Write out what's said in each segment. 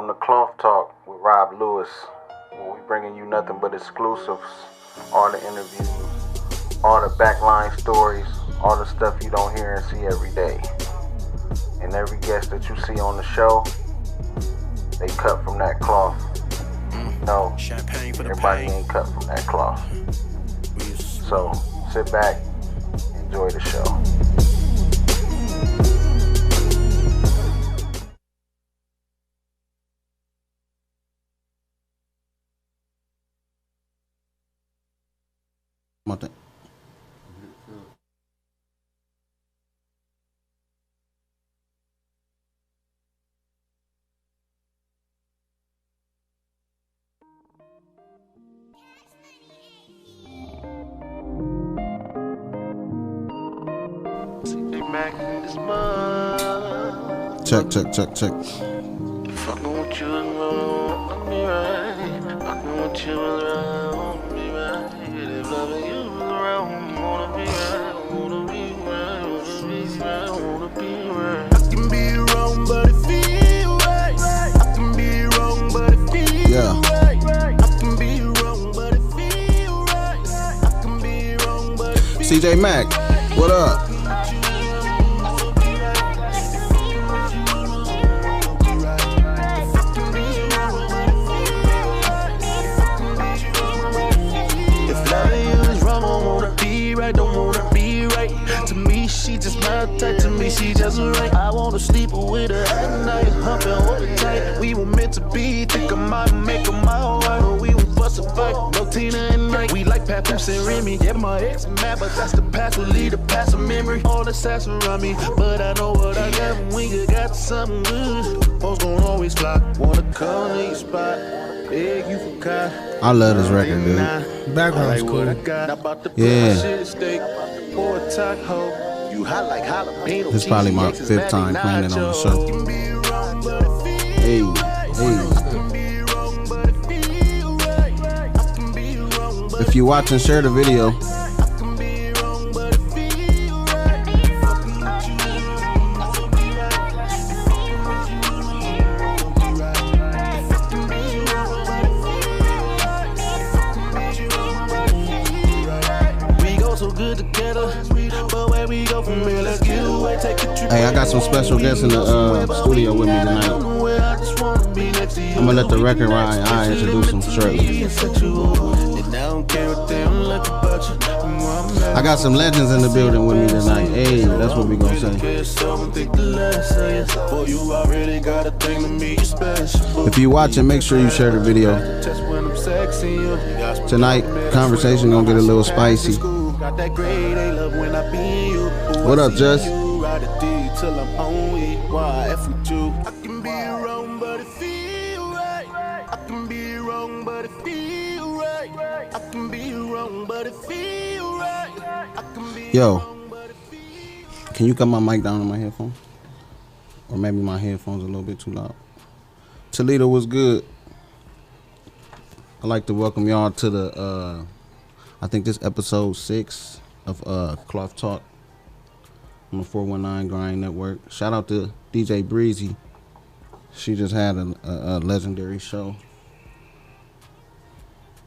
Welcome to Cloth Talk with Rob Lewis, where we bringing you nothing but exclusives, all the interviews, all the backline stories, all the stuff you don't hear and see every day. And every guest that you see on the show, they cut from that cloth. No, everybody ain't cut from that cloth. So sit back, enjoy the show. Check. Fucking with you is wrong, want me right. Fucking with you is wrong, want me right. If loving you is wrong, wanna be right, wanna be right, wanna be right, wanna be right. I can be wrong, but it feel right. I can be wrong, but it feel right. I can be wrong, but it feel right. I can be wrong, but it feel CJ Mac, what up? She just my type, to me she just right. I wanna sleep with her at night, humping hold her tight. We were meant to be, think I might make her my wife, but we won't fuss a fight. No Tina and Mike, we like Papoose and Remy. Yeah, my ex mad, but that's the past, will lead the past of memory. All the sass around me, but I know what I got when we got something good. Folks gon' always fly, wanna come to your spot. Beg you for God. I love this record, dude. Background's cool. Yeah. This is probably my 5th time playing it on the show. Hey. If you're watching, share the video. Hey, I got some special guests in the studio with me tonight. I'm gonna let the record ride. I'll introduce them shortly. I got some legends in the building with me tonight. Hey, that's what we gonna say. If you're watching, make sure you share the video. Tonight, conversation gonna get a little spicy. What up, Jess? Till I'm on it, why F with you? I can be wrong, but it feel right. I can be wrong, but it feel right. I can be wrong, but it feel right. I can be Yo, can you cut my mic down on my headphones? Or maybe my headphones a little bit too loud. Toledo was good. I'd like to welcome y'all to the I think this episode 6 of Cloth Talk on the 419 Grind Network. Shout out to DJ Breezy. She just had a legendary show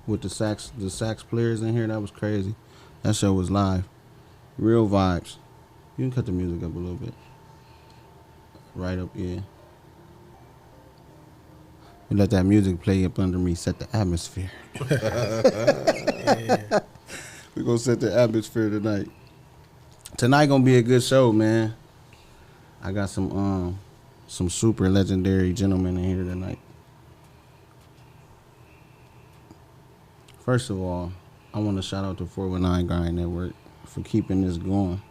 with the sax players in here. That was crazy. That show was live. Real vibes. You can cut the music up a little bit. Right up, yeah. You let that music play up under me, set the atmosphere. Yeah. We're gonna set the atmosphere tonight. Tonight gonna be a good show, man. I got some super legendary gentlemen in here tonight. First of all, I want to shout out to 419 Grind Network for keeping this going,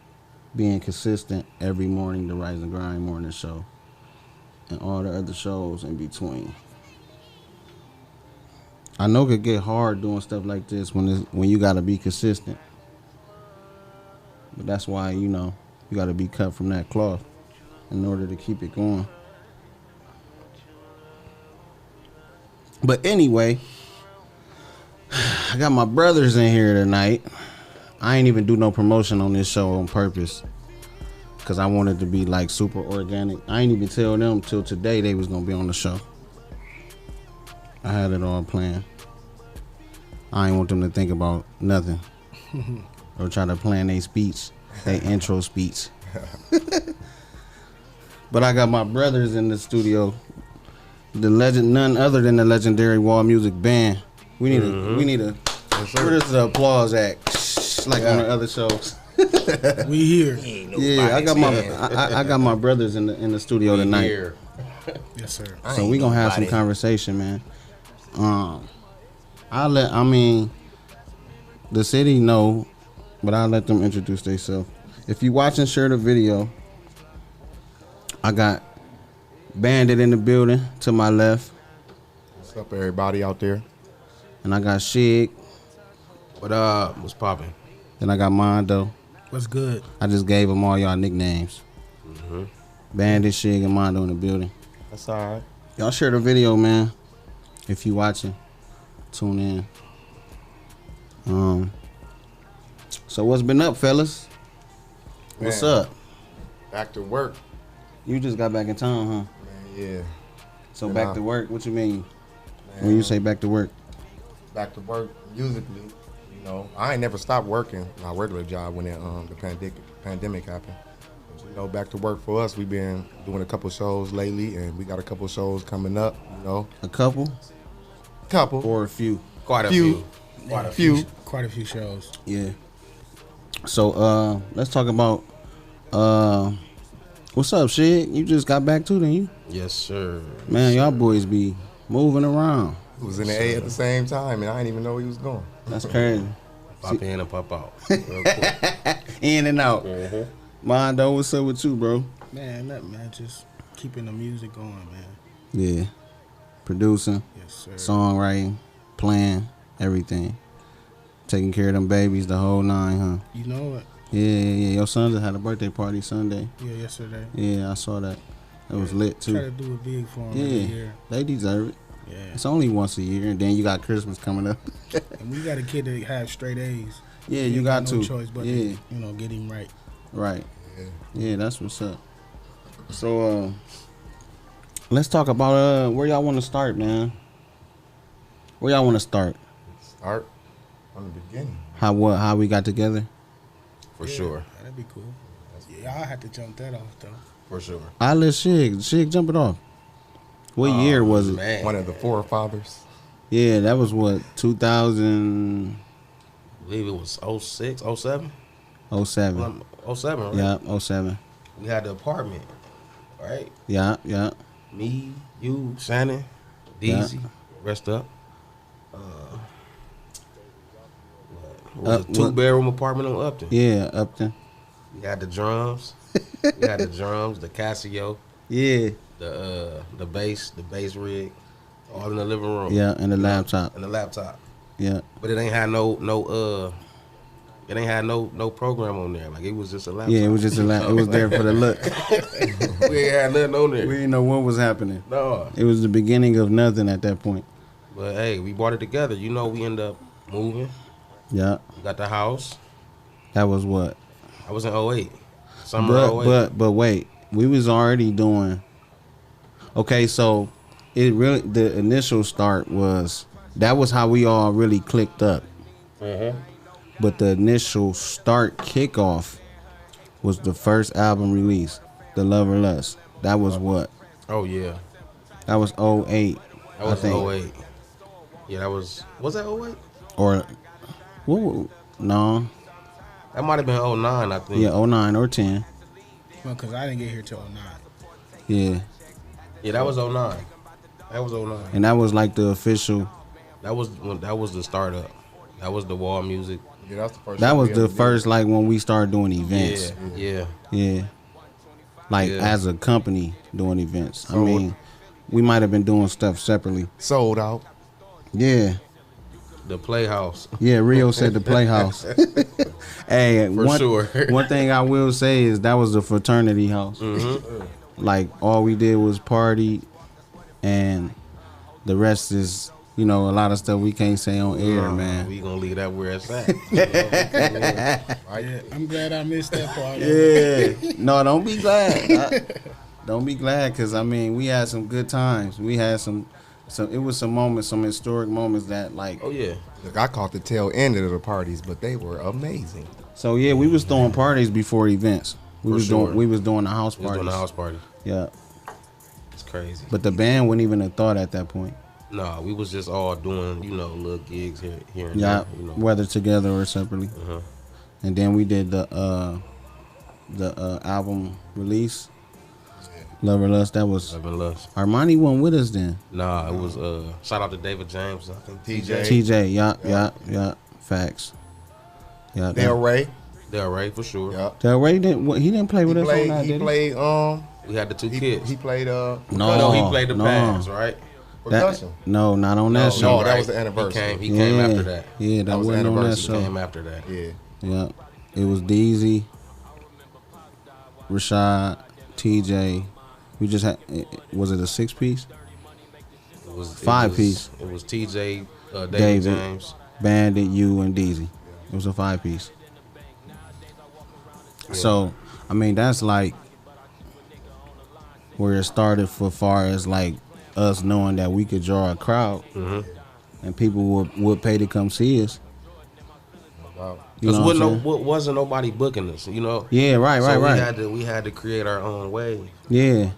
being consistent every morning, the Rise and Grind morning show, and all the other shows in between. I know it could get hard doing stuff like this when you gotta be consistent. But that's why, you gotta be cut from that cloth in order to keep it going. But anyway, I got my brothers in here tonight. I ain't even do no promotion on this show on purpose, because I wanted to be like super organic. I ain't even tell them till today they was gonna be on the show. I had it all planned. I ain't want them to think about nothing or try to plan their speech, their intro speech. But I got my brothers in the studio. The legend, none other than the legendary Wall Music Band. We need a. Where's the applause at? Like on the other shows. We here. Yeah, I got my brothers in the studio tonight. Yes, sir. So we gonna have some conversation, man. The city know, but I'll let them introduce themselves. If you watching, share the video. I got Bandit in the building to my left, What's up, everybody out there? and I got Shig. What up? What's poppin'? Then I got Mondo. What's good? I just gave them all y'all nicknames. Bandit, Shig, and Mondo in the building. That's all right. Y'all share the video, man. If you watching, tune in. So what's been up, fellas? What's Man. up? Back to work. You just got back in town, huh? Man, yeah. So Been back out. to work. What you mean Man, when you say back to work? back to work musically, you know, I ain't never stopped working my regular job when the pandemic happened. But, you know, back to work for us. We've been doing a couple shows lately, and we got a couple shows coming up. You know, A couple or a few? Quite a Few. few. quite a few. Quite a few shows. Yeah. So let's talk about what's up, Shig? You just got back too, didn't you? Yes, sir. Man, y'all boys be moving around. He was in the A at the same time, and I didn't even know he was going. That's crazy. Pop in and pop out. Real quick. In and out. Mondo, what's up with you, bro? Man, nothing, man. Just keeping the music going, man. Yeah. Producing, Yes, sir. songwriting, playing, everything. Taking care of them babies, the whole nine, huh? You know it. Yeah. Your son just had a birthday party Sunday. Yeah, yesterday. Yeah, I saw that. It was lit Try to too. do it big for them every Yeah, year. they deserve it. Yeah. It's only once a year, and then you got Christmas coming up. And we got a kid that have straight A's. Yeah, He you ain't got no to. choice but Yeah, to, get him right. right. Yeah, that's what's up. So, let's talk about where y'all want to start, man. Where y'all want to start? Start from the beginning. How we got together? For sure. That'd be cool. Yeah, I had to jump that off though. For sure. I let Shig jump it off. What year was it? Man. One of the forefathers. Yeah, that was what 2007. I believe it was 06, 07? 07. 07, right? Yeah, 07. We had the apartment, right? Yeah. Me, you, Shannon, Deezy, rest up. It was a 2-bedroom apartment on Upton. Yeah, Upton. We had the drums. We had the drums, the Casio, Yeah. the bass rig, all in the living room. Yeah, and the laptop. And the laptop. Yeah. But it ain't had no program on there. Like it was just a laptop. Yeah, it was just it was there for the look. We ain't had nothing on there. We didn't know what was happening. No. It was the beginning of nothing at that point. But hey, we brought it together. You know, we ended up moving. Yeah. We got the house. That was what? I was in 08. Summer 08. But wait, we was already doing. Okay, so the initial start was that was how we all really clicked up. But the initial start kickoff was the first album release, The Love or Lust. That was what? Oh yeah. That was 08. That was I think. 08. Yeah, that was that 08? Or what? No. That might have been 09, I think. Yeah, 09 or 10. Well, because I didn't get here till 09. Yeah. Yeah, that was 09. That was 09. And that was like the official. That was the startup. That was the Wall Music. Yeah, that's the first. That show was we the ever did. first, like, when we started doing events. Yeah. Yeah. Like, Yeah. as a company doing events. I So- mean, we might have been doing stuff separately. Sold out. Yeah. The Playhouse. Yeah, Rio said the Playhouse. Hey, For sure. one thing I will say is that was the fraternity house. Like, all we did was party, and the rest is, a lot of stuff we can't say on air, man. We gonna leave that where it's at. Yeah, I'm glad I missed that part. Yeah. No, don't be glad. Don't be glad, because, we had some good times. We had some So it was some moments, some historic moments that like. Oh yeah. Look, I caught the tail end of the parties, but they were amazing. So yeah, we was throwing parties before events. We was doing the house We was parties. doing the house party. Yeah, It's crazy. but the band wouldn't even have thought at that point. Nah, we was just all doing, little gigs here and Yeah, there. whether together or separately. Uh-huh. And then we did the album release, Love or Lust. That was Love and Lust. Armani wasn't with us then. Nah, it was shout out to David James. I think TJ. TJ, yeah, facts. Yeah, Del Rey. Del Rey for sure. Yeah. Del Rey he didn't play with us on that, He did he? played We had the two kids. he played no, he played the bands, right? percussion. No, not on that show. No, that was the anniversary. He came after that. Yeah, that was wasn't on that anniversary. He show. came after that. Yeah. Yeah, it was Deezy, Rashad, TJ. We just had. Was it a 6-piece? It was Five piece. It was TJ, David David. James. Bandit, you, and Deezy. It was a 5-piece. So, I mean, that's like where it started for far as like us knowing that we could draw a crowd and people would pay to come see us. Wow. You know what I'm saying? Wasn't nobody booking us, Yeah, right. We had to create our own way, and Yeah,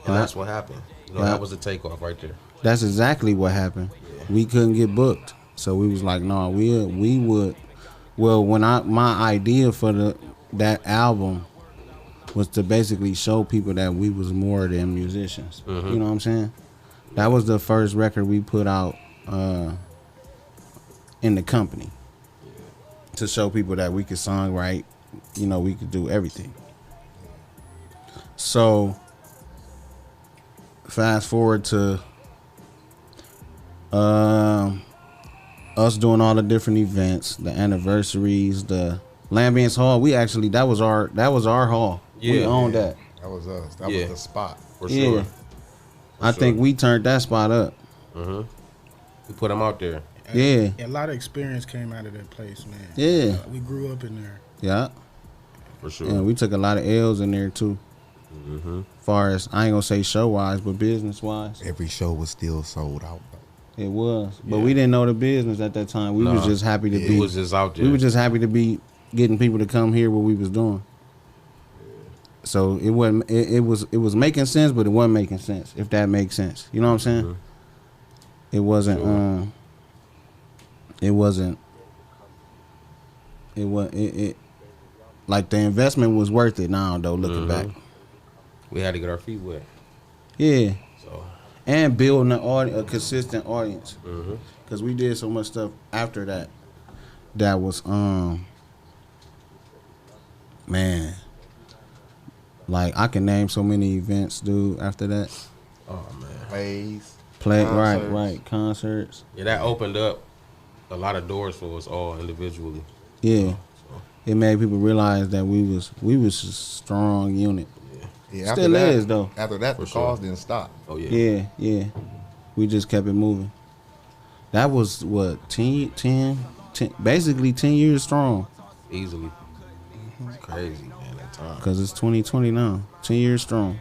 that's what happened. Right. That was the takeoff right there. that's exactly what happened. We couldn't get booked, so we was like, no, we would. Well, when my idea for that album was to basically show people that we was more than musicians. You know what I'm saying? That was the first record we put out in the company to show people that we could songwrite, we could do everything. So fast forward to us doing all the different events, the anniversaries, the Lambiance Hall. We actually that was our hall. We owned that. That was us. That Yeah. was the spot. For Yeah. sure. I think we turned that spot up. We put them out there. Yeah. A lot of experience came out of that place, man. Yeah. We grew up in there. Yeah. For sure. And we took a lot of L's in there too. Far as I ain't gonna say show wise, but business wise, Every show was still sold out. it was. But we didn't know the business at that time. We was just happy to be. It was just out there. We were just happy to be getting people to come hear what we was doing. So it wasn't. It was making sense, but it wasn't making sense. If that makes sense, you know what I'm saying? It wasn't. Sure. It wasn't. It was. It like the investment was worth it now though. Looking back, We had to get our feet wet. yeah, So and building a consistent audience, because we did so much stuff after that. That was man. Like I can name so many events, dude. After that, oh man. Plays. right, Concerts. concerts. Yeah, that opened up a lot of doors for us all individually. Yeah, it made people realize that we was a strong unit. Yeah, Still is, though. After that, the For sure. calls didn't stop. Oh yeah. Yeah. We just kept it moving. That was what 10, basically 10 years strong. Easily. It's crazy, man, that time. Cause it's 2020 now. 10 years strong.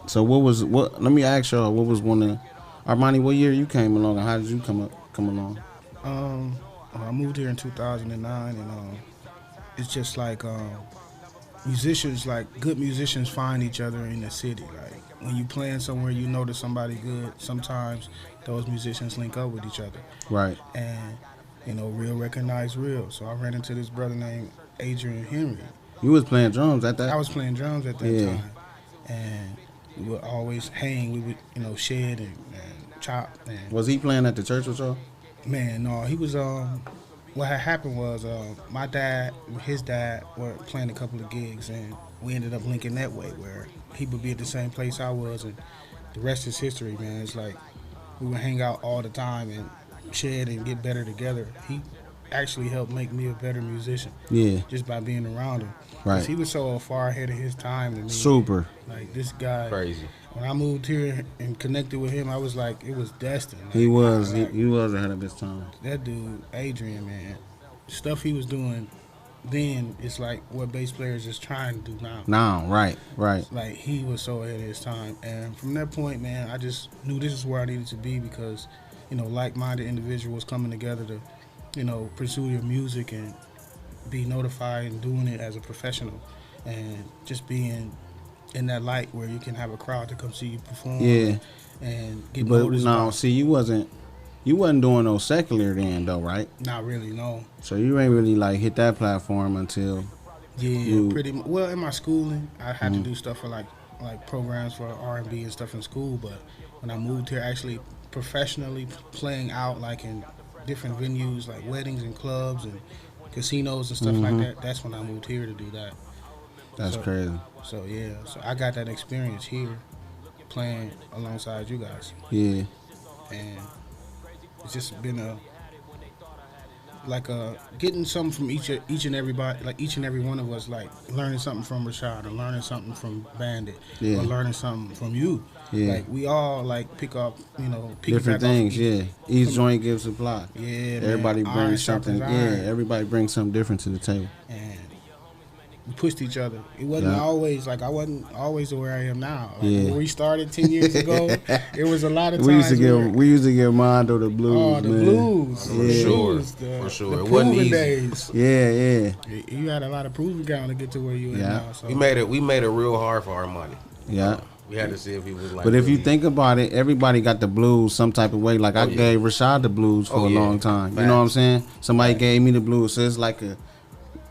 So what? Let me ask y'all. What was one of Armani? What year you came along, and how did you come along? I moved here in 2009, and it's just like musicians, like good musicians, find each other in the city. Like when you playing somewhere, you notice somebody good. Sometimes those musicians link up with each other, Right. and real recognize real. So I ran into this brother named Adrian Henry. You was playing drums at that. I was playing drums at that Yeah. time, and we would always hang. We would shed and chop. And Was he playing at the church with y'all? man, no, he was. What had happened was my dad, his dad, were playing a couple of gigs, and we ended up linking that way, where he would be at the same place I was, and the rest is history, man. It's like we would hang out all the time and shed and get better together. He actually helped make me a better musician. Yeah. Just by being around him. Right. 'Cause he was so far ahead of his time than me. Super. Like this guy. Crazy. When I moved here and connected with him, I was like, it was destined. He was. Like, He was ahead of his time. that dude, Adrian, man, stuff he was doing then it's like what bass players is trying to do now. Now, right. Like he was so ahead of his time, and from that point, man, I just knew this is where I needed to be because, like-minded individuals coming together to, pursue your music and be notified and doing it as a professional, and just being in that light where you can have a crowd to come see you perform. Yeah. And get But noticed. no, see, you wasn't doing no secular then though, right? Not really, no. So you ain't really like hit that platform until Pretty much. Well, in my schooling, I had to do stuff for like programs for R&B and stuff in school. But when I moved here, actually professionally playing out like in different venues, like weddings and clubs and casinos and stuff like that. That's when I moved here to do that. That's crazy. So yeah, so I got that experience here, playing alongside you guys, Yeah. and it's just been getting something from each and everybody, like each and every one of us, like learning something from Rashad, or learning something from Bandit, Yeah. or learning something from you. Yeah. Like we all like pick Different things, yeah. Each joint gives supply. Yeah, man. Everybody Iron brings something. sharpens Yeah, iron. everybody brings something different to the table. And we pushed each other. It wasn't Yeah. always like I wasn't always where I am now. Like Yeah. when we started 10 years ago, it was a lot of times We used to give where- Mondo the blues, the man. blues. For The sure. blues, For sure. The It wasn't proving easy. days. Yeah. You had a lot of proving ground to get to where you are Yeah. now. So. We made it real hard for our money. Yeah. We had to see if he was like. But if you really- think about it, everybody got the blues some type of way. Like I yeah. gave Rashad the blues for Oh, a yeah. long time. You know what I'm Facts. saying? Somebody gave me the blues. So it's like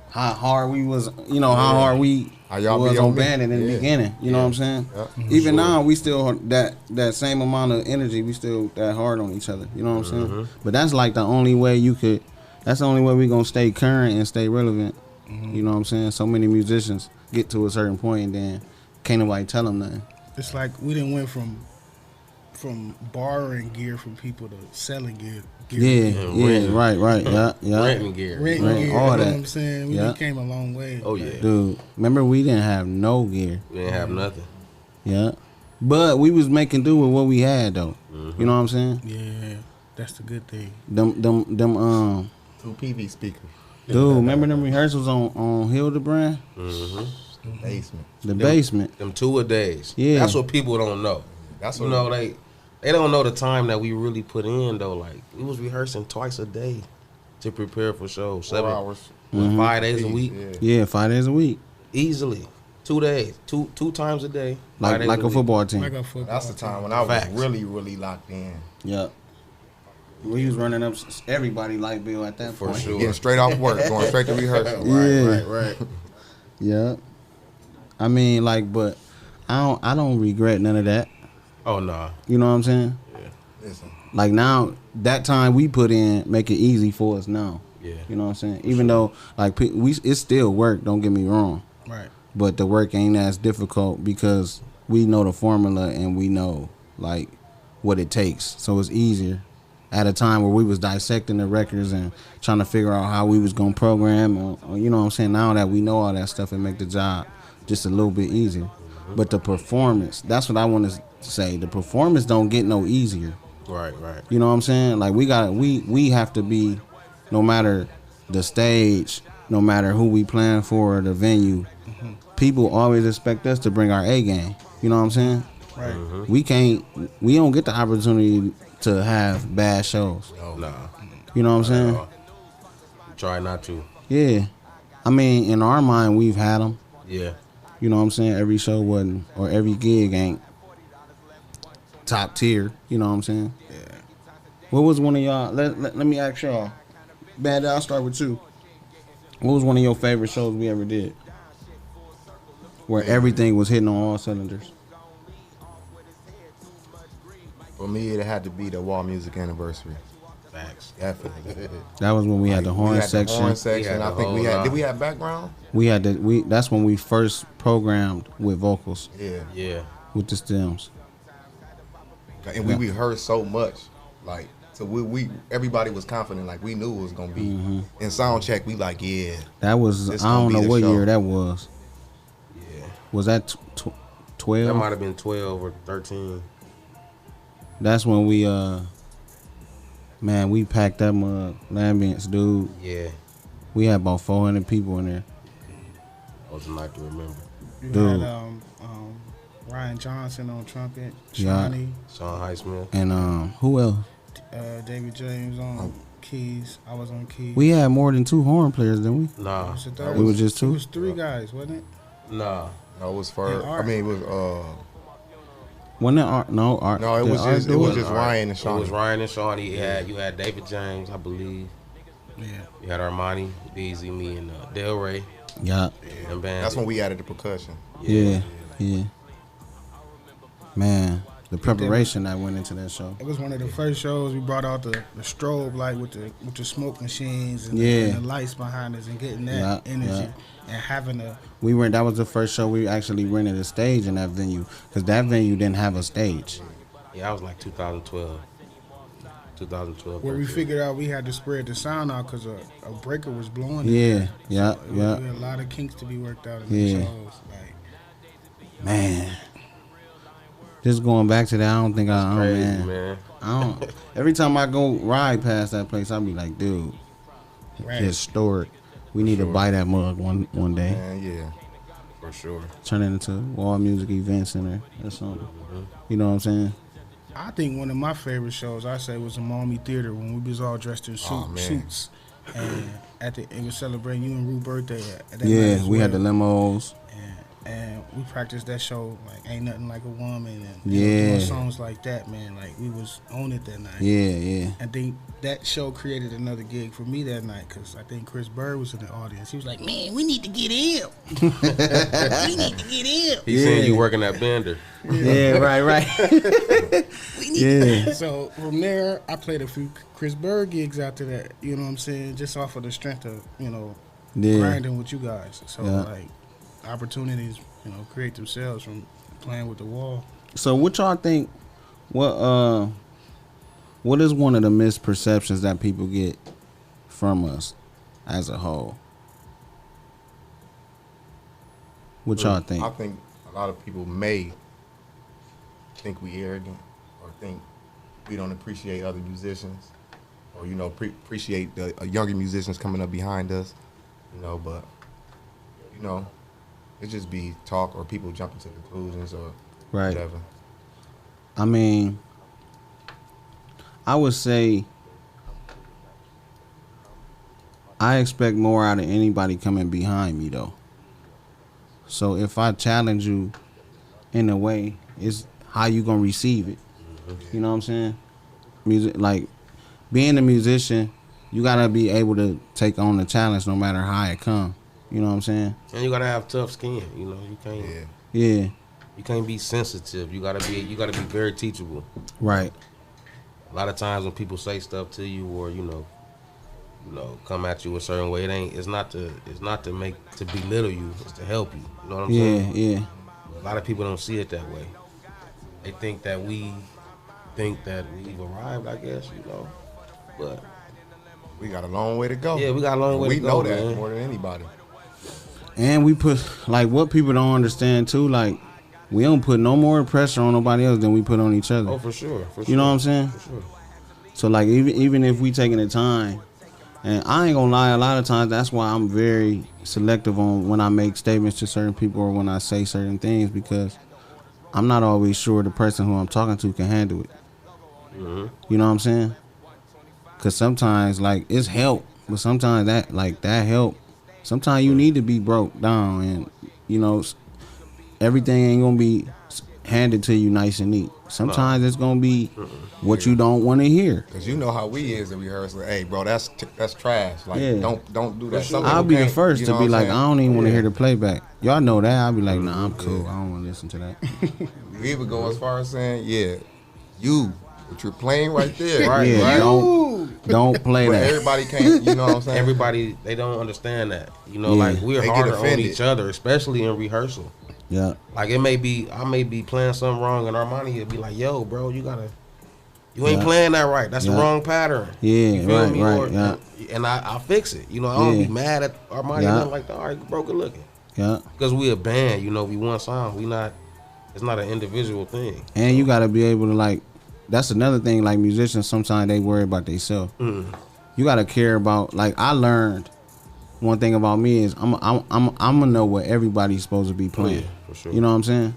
how hard we was, how hard we How y'all was be on on me. Bandit in the Yeah. beginning. You know what I'm saying? Yeah. Even now, we still that same amount of energy. We still that hard on each other. You know what I'm saying? But that's like the only way you could. That's the only way we gonna stay current and stay relevant. You know what I'm saying? So many musicians get to a certain point and then can't nobody tell them nothing. It's like we didn't went from borrowing gear from people to selling gear. Yeah, renting. right, yeah. renting gear. Renting Right, gear, all you know that. what I'm saying? We Yeah. done came a long way. Oh yeah. Dude, remember we didn't have no gear. We didn't have nothing. Yeah. But we was making do with what we had though. You know what I'm saying? Yeah, that's the good thing. Them 2 PV speakers. dude, remember them rehearsals on Hildebrand? Basement. The basement. Them 2-a-days. Yeah. That's what people don't know. That's You what know, they don't know the time that we really put in though. Like we was rehearsing twice a day to prepare for shows. 4 hours. 5 days a week. Yeah. Yeah, 5 days a week. Easily. 2 days. Two times a day. 5 days Like a week. football team. Like a football That's the time when I was Facts. really, really locked in. Yep. We was running up everybody light bill at that For point. sure. Getting straight off work, going straight to rehearsal. Yeah. Right. Yeah. I mean, like, but I don't regret none of that. Oh nah. You know what I'm saying? Listen, Like now, that time we put in make it easy for us now. Yeah. You know what I'm saying? Even though like it's still work. Don't get me wrong. Right. But the work ain't as difficult because we know the formula and we know like what it takes. So it's easier. At a time where we was dissecting the records and trying to figure out how we was gonna program, or you know what I'm saying. Now that we know all that stuff, it make the job just a little bit easier. But the performance, that's what I want to say. The performance don't get no easier. Right. You know what I'm saying? Like we have to be, no matter the stage, no matter who we playing for or the venue, people always expect us to bring our A game. You know what I'm saying? Right. We don't get the opportunity to have bad shows. Oh nah. You know what I'm saying? Try not to. Yeah. I mean, in our mind, we've had them. Yeah. You know what I'm saying? Every show wasn't, or every gig ain't top tier. You know what I'm saying? Yeah. What was one of y'all? Let me ask y'all. Bad, I'll start with you. What was one of your favorite shows we ever did? Where everything was hitting on all cylinders. for me, it had to be the Wall Music Anniversary. Facts. Definitely. That was when we had the horn We had the section. horn section. We had I the think we whole had. lot. Did we have background? That's when we first programmed with vocals Yeah. Yeah. with the stems. And we rehearsed so much, like so we everybody was confident, like we knew it was gonna be. In sound check, we like That was This I gonna don't be know the what show. year that was. Yeah. Was that 12? That might have been 12 or 13. That's when we packed that mug, Lambiance, dude. Yeah. We had about 400 people in there. That was a night to remember. You Dude. had Ryan Johnson on trumpet, Yeah. Shawnee, Sean Highsmith. And who else? David James on keys. I was on keys. We had more than 2 horn players, didn't we? Nah, Was it third? We was just 2? It was 3 guys, wasn't it? nah. No, it was for. And Art. I mean, it was. Wasn't it Art? No, Art. No, it did was Art just. do It was it? just Ryan and It Shawnee. was Ryan and Shawnee. You had David James, I believe. Yeah. You had Armani, Beezy, me, and Del Rey. Yeah. And Bandit. That's when we added the percussion. Yeah. Man, the preparation that went into that show. It was one of the first shows we brought out the strobe light with the smoke machines and, Yeah. and the lights behind us and getting that Yeah, energy and having a That was the first show we actually rented a stage in that venue, because that venue didn't have a stage. Yeah, I was like 2012. 2012. where we first year. figured out we had to spread the sound out because a breaker was blowing. it. Yeah, yeah, It was yeah. a lot of kinks to be worked out in Yeah. the shows. Like, Man, just going back to that, I don't think I. Oh, Crazy, man. man. I don't. Every time I go ride past that place, I'll be like, dude, right. historic. We need to buy that mug one day. Man, yeah. For sure. Turn it into Wall Music Event Center or something. You know what I'm saying? I think one of my favorite shows I say was the Miami Theater when we was all dressed in Oh, man. suits, and it was celebrating you and Rue's birthday. At that night Yeah, as we had the well. limos. And we practiced that show like Ain't Nothing Like a Woman and Yeah. doing songs like that, man. Like we was on it that night. Yeah. I think that show created another gig for me that night because I think Chris Bird was in the audience. He was like, "Man, we need to get him. We need to get him." He saying you working at Bender. Yeah, right. Yeah. So from there, I played a few Chris Bird gigs after that. You know what I'm saying? Just off of the strength of Yeah. grinding with you guys. So Yeah. like opportunities, create themselves from playing with the wall. So what y'all think? What is one of the misperceptions that people get from us as a whole? What y'all think? I think a lot of people may think we arrogant or think we don't appreciate other musicians or, appreciate the younger musicians coming up behind us, but, it just be talk or people jumping to conclusions or Right. whatever. I mean, I would say I expect more out of anybody coming behind me, though. So if I challenge you in a way, it's how you gonna receive it. You know what I'm saying? Music, like being a musician, you gotta be able to take on the challenge no matter how it come. You know what I'm saying? And you gotta have tough skin. You can't. Yeah. Yeah, You can't be sensitive. You gotta be very teachable. right. A lot of times when people say stuff to you or come at you a certain way, it's not to belittle you. It's to help you. You know what I'm saying? Yeah. A lot of people don't see it that way. They think that we've arrived, I guess, But We got a long way to go. yeah, we got a long way We to go. know that man. more than anybody. And we put, like, what people don't understand too, like, we don't put no more pressure on nobody else than we put on each other. Oh, for sure. You know what I'm saying? For sure. So, like, even if we taking the time, and I ain't gonna lie, a lot of times that's why I'm very selective on when I make statements to certain people or when I say certain things, because I'm not always sure the person who I'm talking to can handle it. Mm-hmm. You know what I'm saying? Because sometimes, like, it's help, but sometimes that help, sometimes you need to be broke down, and, everything ain't going to be handed to you nice and neat. Sometimes it's going to be what you don't want to hear. Cause you know how we is in rehearsal. Hey, bro, that's trash. Like, Yeah. don't do that. Some I'll people be the can't, first you to know be what I'm like, saying? I don't even want to Yeah. hear the playback. Y'all know that. I'll be like, nah, I'm cool. I don't want to listen to that. You even go as far as saying, yeah, what you're playing right there. Right, Yeah, right. don't play But that. everybody can't, you know what I'm saying? Everybody, they don't understand that. Yeah. Like we're They get harder on offended. each other, especially in rehearsal. Yeah, Like I may be playing something wrong, and Armani will be like, "Yo, bro, you ain't Yeah. playing that right. That's Yeah. the wrong pattern." Yeah, You feel right, me? right, yeah. And I fix it. I don't Yeah. be mad at Armani. Yeah. I'm like, all right, bro, good looking. yeah. Because we a band. We one song. It's not an individual thing. And you got to be able to, like, that's another thing, like, musicians, sometimes they worry about themselves. Mm. You got to care about, like, I learned one thing about me is I'm gonna know what everybody's supposed to be playing. For sure. You know what I'm saying?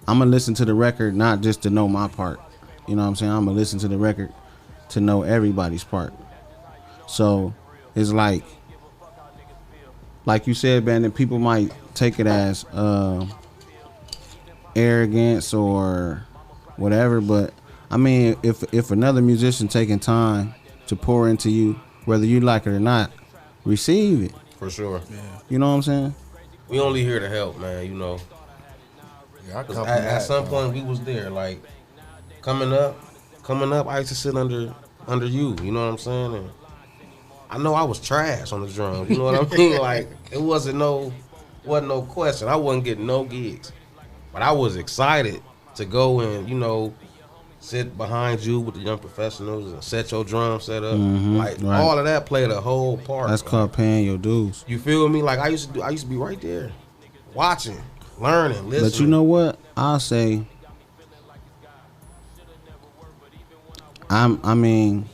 I'm gonna listen to the record not just to know my part. You know what I'm saying? I'm gonna listen to the record to know everybody's part. So it's like you said, Bandit, people might take it as arrogance or whatever, but I mean, if another musician taking time to pour into you, whether you like it or not, receive it. For sure. Yeah. You know what I'm saying? We only here to help, man. You know. Yeah, I 'Cause come at from some that, point we was there. Like coming up, I used to sit under you. You know what I'm saying? And I know I was trash on the drums. You know what I mean? Like it wasn't no question. I wasn't getting no gigs, but I was excited to go and sit behind you with the young professionals and set your drum set up. Like right. all of that played a whole part. That's called paying your dues. You feel me? Like I used to be right there, watching, learning, listening. But you know what? I'll say, I mean,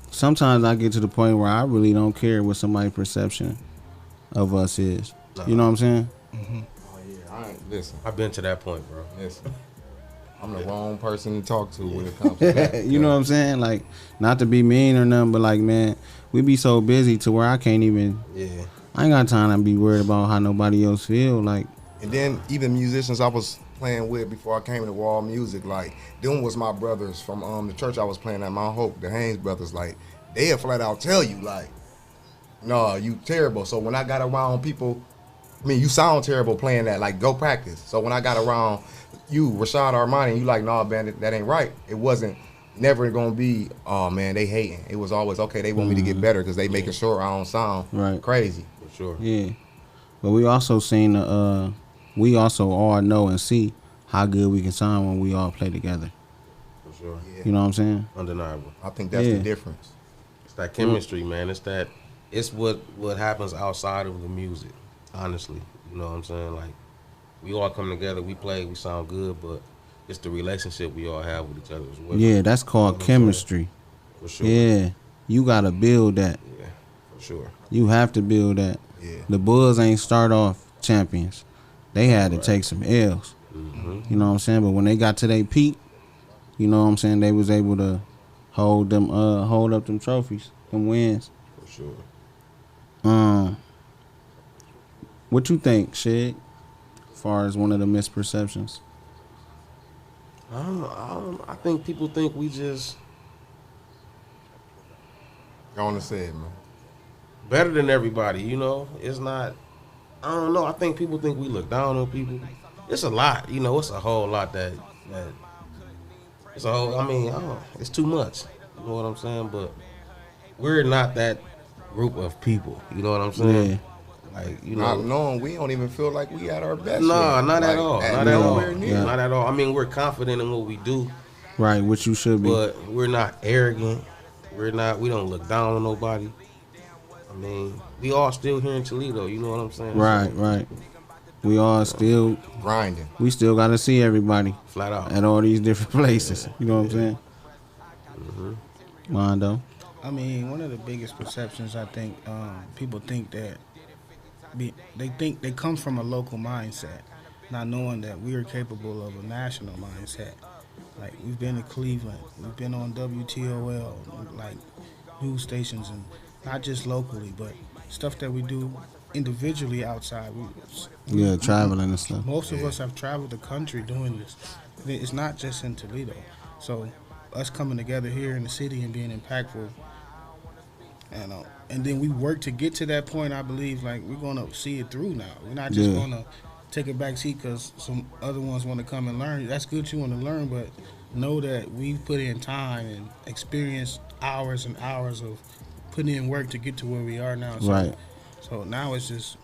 sometimes I get to the point where I really don't care what somebody's perception of us is. You know what I'm saying? Oh, yeah, listen. I've been to that point, bro. Listen. I'm the wrong person to talk to when it comes to that. You know what I'm saying? Like, not to be mean or nothing, but like, man, we be so busy to where I can't even. Yeah. I ain't got time to be worried about how nobody else feel. Like, And then even musicians I was playing with before I came into Wall Music, like, them was my brothers from the church I was playing at, Mount Hope, the Haynes brothers. Like, they'll flat out tell you, like, no, you terrible. So when I got around people, I mean, you sound terrible playing that. Like, go practice. So when I got around you, Rashad Armani, you like, nah, man, that ain't right. It wasn't never gonna be, oh man, they hating. It was always, okay, they want me to get better because they making sure I don't sound crazy. For sure. yeah. But we also seen we also all know and see how good we can sound when we all play together. For sure. Yeah. You know what I'm saying? Undeniable. I think that's the difference. It's that chemistry, man. It's what happens outside of the music, honestly. You know what I'm saying? Like, we all come together, we play, we sound good, but it's the relationship we all have with each other as well. Yeah, that's called chemistry. For sure. Yeah, you gotta build that. Yeah, for sure. You have to build that. Yeah. The Bulls ain't start off champions. They had to take some L's. You know what I'm saying? But when they got to their peak, you know what I'm saying, they was able to hold up them trophies, them wins. For sure. What you think, Shig, as far as one of the misperceptions? I think people think we just Go on and say it, man. better than everybody, you know? It's not, I don't know. I think people think we look down on people. It's a lot, you know, it's a whole lot that it's a whole, I mean, it's too much. You know what I'm saying? But we're not that group of people. You know what I'm saying? Yeah. Like, you Not know. knowing we don't even feel like we at our best. No, yet. not at Like, all. Not at nowhere all. near. Not at all. I mean, we're confident in what we do, Right, what you should be. but we're not arrogant. We don't look down on nobody. I mean, we all still here in Toledo, you know what I'm saying? Right, So, right. We all still, Grinding. we still got to see everybody flat out. at all these different places. You know what I'm saying? Mondo. I mean, one of the biggest perceptions, I think, people think that they come from a local mindset, not knowing that we are capable of a national mindset. Like, we've been to Cleveland, we've been on WTOL, like news stations, and not just locally, but stuff that we do individually outside. Yeah, traveling and stuff. Most of us have traveled the country doing this. It's not just in Toledo. So us coming together here in the city and being impactful, and then we work to get to that point. I believe, like, we're gonna see it through now. We're not just gonna take a back seat because some other ones want to come and learn. That's good, you want to learn, but know that we've put in time and experienced hours and hours of putting in work to get to where we are now. So, Right. So now it's just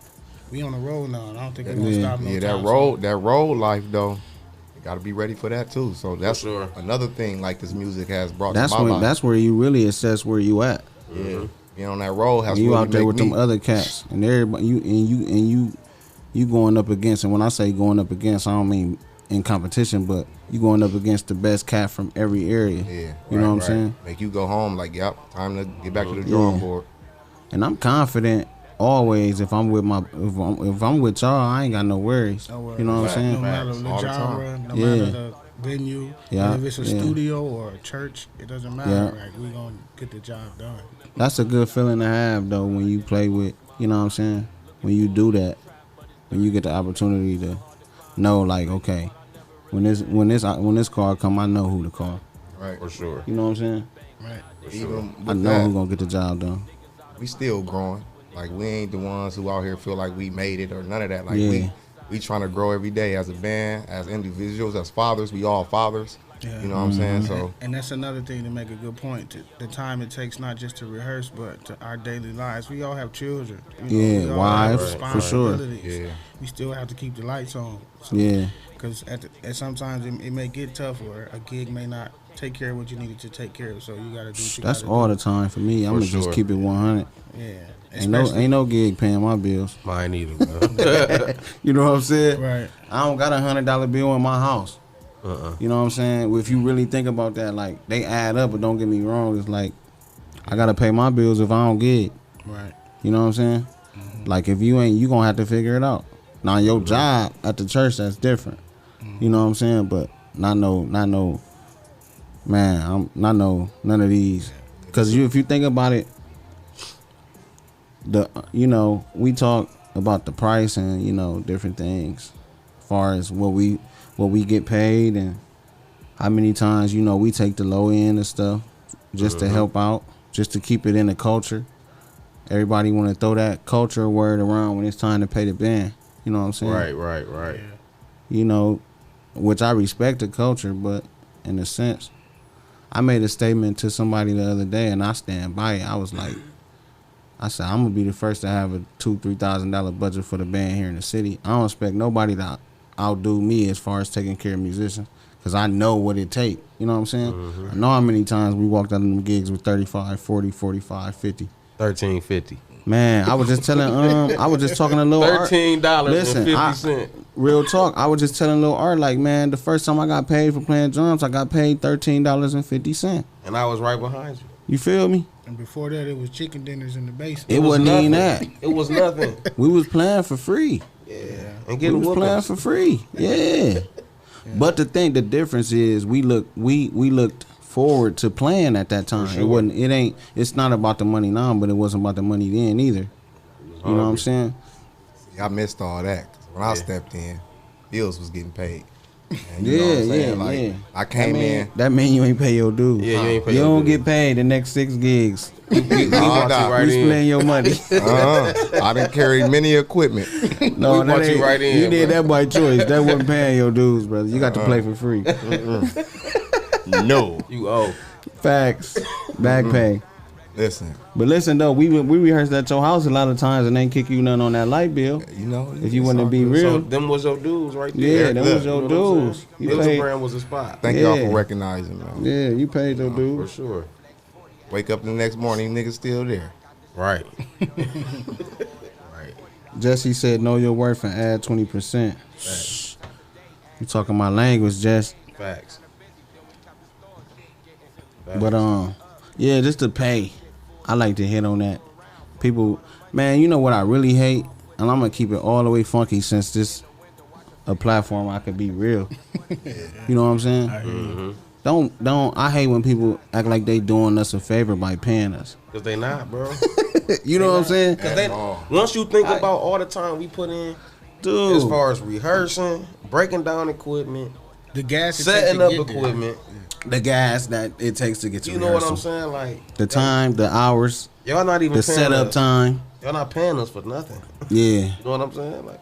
we on the road now, and I don't think we're gonna stop no Yeah, time that road life though, you got to be ready for that too. So that's sure. another thing like this music has brought That's to my when life. that's where you really assess where you at. Yeah, being on that road has When you really out there make with me, them other cats and everybody, you going up against. And when I say going up against, I don't mean in competition, but you going up against the best cat from every area. Yeah, You know what I'm saying? Make you go home like, yep, time to get back to the drawing board. and I'm confident always if I'm with if I'm with y'all, I ain't got no worries. You know what I'm saying? No matter the All the genre, no Yeah. matter the venue, Yeah, if it's a yeah. studio or a church, it doesn't matter. Yeah. Like we gonna get the job done. That's a good feeling to have though when you play with, you know what I'm saying? When you do that, when you get the opportunity to know like, okay, when this call come, I know who to call. Right. For sure. You know what I'm saying? Right. Even I with know that, who's gonna get the job done. we still growing. Like we ain't the ones who out here feel like we made it or none of that. Like Yeah. we trying to grow every day as a band, as individuals, as fathers. We all fathers. Yeah. You know what I'm saying? So And that's another thing to make a good point. The time it takes not just to rehearse, but to our daily lives. We all have children. Yeah, we all wives, have for sure. responsibilities. Yeah. We still have to keep the lights on. So, Yeah. Because at sometimes it may get tough, or a gig may not take care of what you needed to take care of. So you got to do what you That's gotta all do. the time for me. I'm gonna just sure. keep it 100. Yeah. Ain't no gig paying my bills. Mine either, man. You know what I'm saying? Right. I don't got $100 bill in my house. You know what I'm saying? If you really think about that, like they add up, but don't get me wrong, it's like I gotta pay my bills if I don't gig. Right. You know what I'm saying? Like if you ain't, you gonna have to figure it out. Now your job at the church, that's different. You know what I'm saying? But not no, man, I'm not no none of these. Cause if you think about it, we talk about the price and different things, as far as what we get paid and how many times we take the low end and stuff just to help out, just to keep it in the culture. Everybody want to throw that culture word around when it's time to pay the band. You know what I'm saying? Right. Which I respect the culture, but in a sense, I made a statement to somebody the other day, and I stand by it. I said, I'm gonna be the first to have a $2,000-$3,000 budget for the band here in the city. I don't expect nobody to outdo me as far as taking care of musicians, because I know what it take. You know what I'm saying? I know how many times we walked out of them gigs with 35, 40, 45, 50. $13.50. Man, I was just telling I was just talking to Lil Art. $13.50. Real talk. I was just telling Lil Art, like, man, the first time I got paid for playing drums, I got paid $13.50. And I was right behind you. You feel me? And before that, it was chicken dinners in the basement. It wasn't even that. It was nothing. We was playing for free. Yeah. And We getting was playing whoopings. for free. Yeah. But the difference is we looked forward to playing at that time. sure. It's not about the money now, but it wasn't about the money then either. You know what I'm saying? I missed all that. 'Cause when I stepped in, bills was getting paid. And Yeah, know what I'm saying? yeah, Like, yeah. I came in. That mean you ain't pay your dues. Yeah, you ain't pay You your don't dues. get paid the next 6 gigs. We brought nah. you right We in. spend your money. I done carried many equipment. No, We brought you right in, You did bro. that by choice. That wasn't paying your dues, brother. You got to play for free. No. You owe. Facts. Back pay. Listen, But listen though, we rehearsed at your house a lot of times and they ain't kick you nothing on that light bill. you know. If you it's want to all be good. real. So them was your dudes right Yeah, there. them was your You know what I'm dudes. saying? You paid- Instagram was a spot. Thank y'all Yeah. for recognizing me. Man. Yeah, you paid your For dues. sure. Wake up the next morning, niggas still there. Right. Jesse said, know your worth and add 20%. You talking my language, Jess. Facts. But yeah, just to pay. I like to hit on that. People, man, you know what I really hate, and I'm gonna keep it all the way funky since this a platform I could be real. You know what I'm saying? Don't. I hate when people act like they doing us a favor by paying us. Cause they not, bro. You know what I'm saying, Cause they, once you think about all the time we put in, dude? as far as rehearsing, breaking down equipment, The gas it setting take up to get there. equipment, The gas that it takes to get to you know what I'm rehearsal. saying? Like The time, the hours, y'all not even the paying setup us. time. Y'all not paying us for nothing. Yeah. You know what I'm saying? Like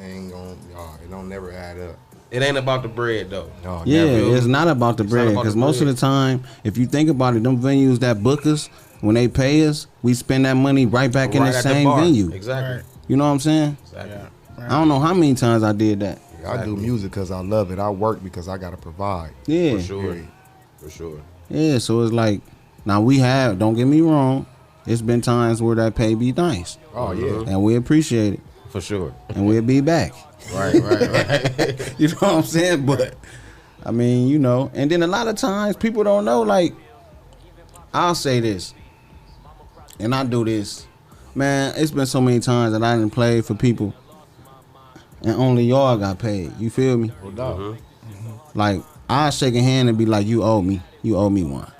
Ain't gonna, y'all, it don't never add up. it ain't about the bread though. No, Yeah, never. it's not about the It's not bread about because the most of bread. the time, if you think about it, them venues that book us, when they pay us, we spend that money right back in Right the at same bar. venue. Exactly. Right. You know what I'm saying? Exactly. Yeah. I don't know how many times I did that. I do music because I love it. I work because I gotta provide. Yeah, For sure. Period. For sure. yeah. So it's like, now we have. Don't get me wrong. It's been times where that pay be nice, Oh yeah. and we appreciate it, For sure. and we'll be back. Right, right. You know what I'm saying? But I mean, you know, and then a lot of times people don't know. Like, I'll say this: and I do this, man. It's been so many times that I didn't play for people, and only y'all got paid. You feel me? No doubt. Like I shake a hand and be like, "You owe me. You owe me one."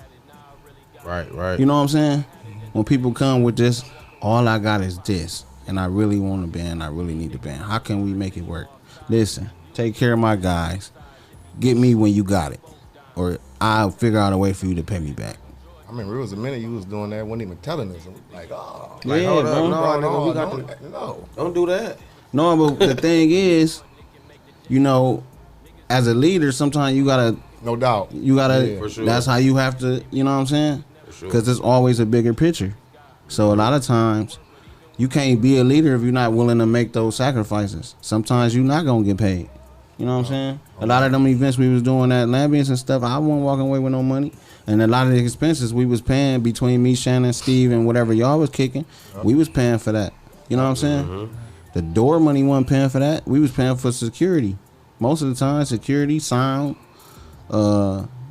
Right. You know what I'm saying? When people come with this, all I got is this, and I really want a band. I really need a band. How can we make it work? Listen, take care of my guys. Get me when you got it, or I'll figure out a way for you to pay me back. I mean, it was a minute you was doing that, wasn't even telling us. Like, oh, Like, Yeah, hold up, bro. no, nigga, no, we got no, no. don't do that. No, but the thing is, you know, as a leader, sometimes you gotta, No doubt. Yeah. For sure. That's how you have to. You know what I'm saying? For sure. Because there's always a bigger picture. So a lot of times, you can't be a leader if you're not willing to make those sacrifices. Sometimes you're not gonna get paid. You know what I'm saying? A lot of them events we was doing at Lambians and stuff, I wasn't walking away with no money. And a lot of the expenses we was paying between me, Shannon, Steve, and whatever y'all was kicking, we was paying for that. You know what I'm saying? The door money wasn't paying for that. We was paying for security. Most of the time, security, sound,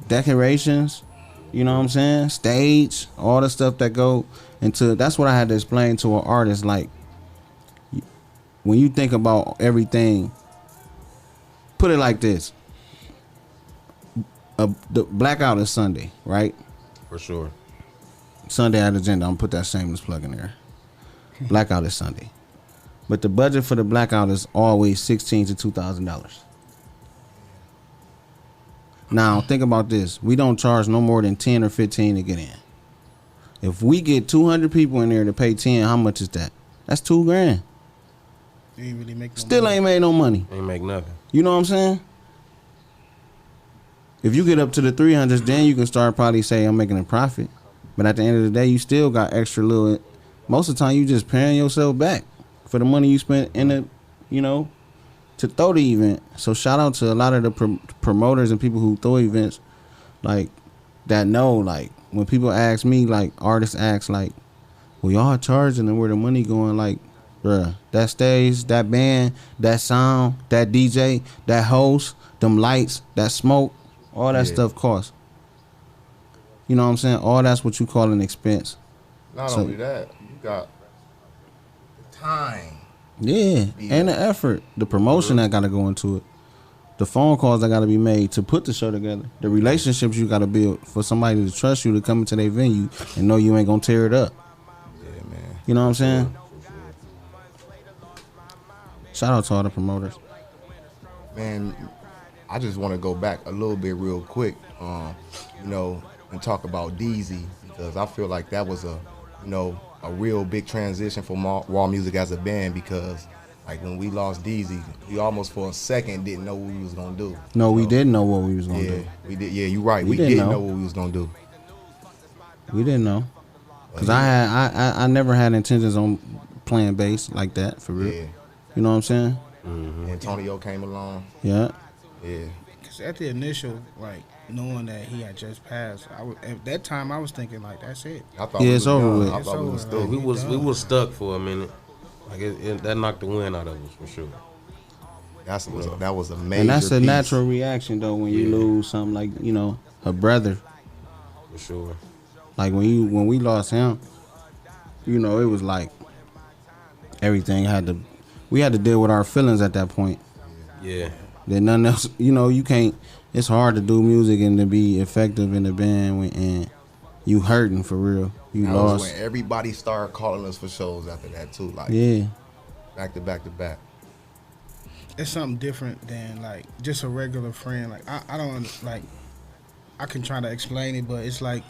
decorations, you know what I'm saying? Stage, all the stuff that go into. That's what I had to explain to an artist. Like, when you think about everything, put it like this. The blackout is Sunday, right? For sure. Sunday at Agenda. I'm gonna put that shameless plug in there. Blackout is Sunday, but the budget for the blackout is always $1,600 to $2,000. Now think about this: we don't charge no more than 10 or 15 to get in. If we get 200 people in there to pay 10, how much is that? That's $2,000. You ain't really make no Still money. ain't made no money. Ain't make nothing. You know what I'm saying? If you get up to the 300s, then you can start probably say I'm making a profit. But at the end of the day, you still got extra little. Most of the time, you just paying yourself back for the money you spent in the, you know, to throw the event. So shout out to a lot of the promoters and people who throw events, like that know. Like when people ask me, like artists ask, like, "Well, y'all charging and where the money going?" Like, bruh, that stage, that band, that sound, that DJ, that host, them lights, that smoke, all that stuff costs. You know what I'm saying? All that's what you call an expense. Not So- only that, you got the time. Yeah, and the effort, the promotion that got to go into it, the phone calls that got to be made to put the show together, the relationships you got to build for somebody to trust you to come into their venue and know you ain't gonna tear it up. Yeah, man. You know what I'm saying? Shout out to all the promoters. Man, I just want to go back a little bit real quick, you know, and talk about DZ, because I feel like that was a real big transition for Raw Music as a band, because like when we lost DZ, we almost for a second didn't know what we was gonna do. No, we didn't know what we was gonna Yeah, do. we did. Yeah, you're right. We We didn't didn't know. know what we was gonna do. We didn't know. Cause I never had intentions on playing bass like that for real. Yeah. You know what I'm saying? Antonio came along. Yeah. Yeah. Cause at the initial, like knowing that he had just passed, at that time I was thinking like, that's it. I thought Yeah, we it's was over done. with. I It's thought we over, was right? through. We was stuck for a minute. Like that knocked the wind out of us for sure. That was a major. And that's a piece. natural reaction though when you Yeah. lose something like, you know, a brother. For sure. Like when we lost him, you know, it was like everything we had to deal with our feelings at that point. Yeah. Then nothing else, you know, you can't. It's hard to do music and to be effective in the band and you hurting for real. You That was lost. when everybody started calling us for shows after that too. Like Yeah. back to back to back. It's something different than like just a regular friend. Like I don't like. I can try to explain it, but it's like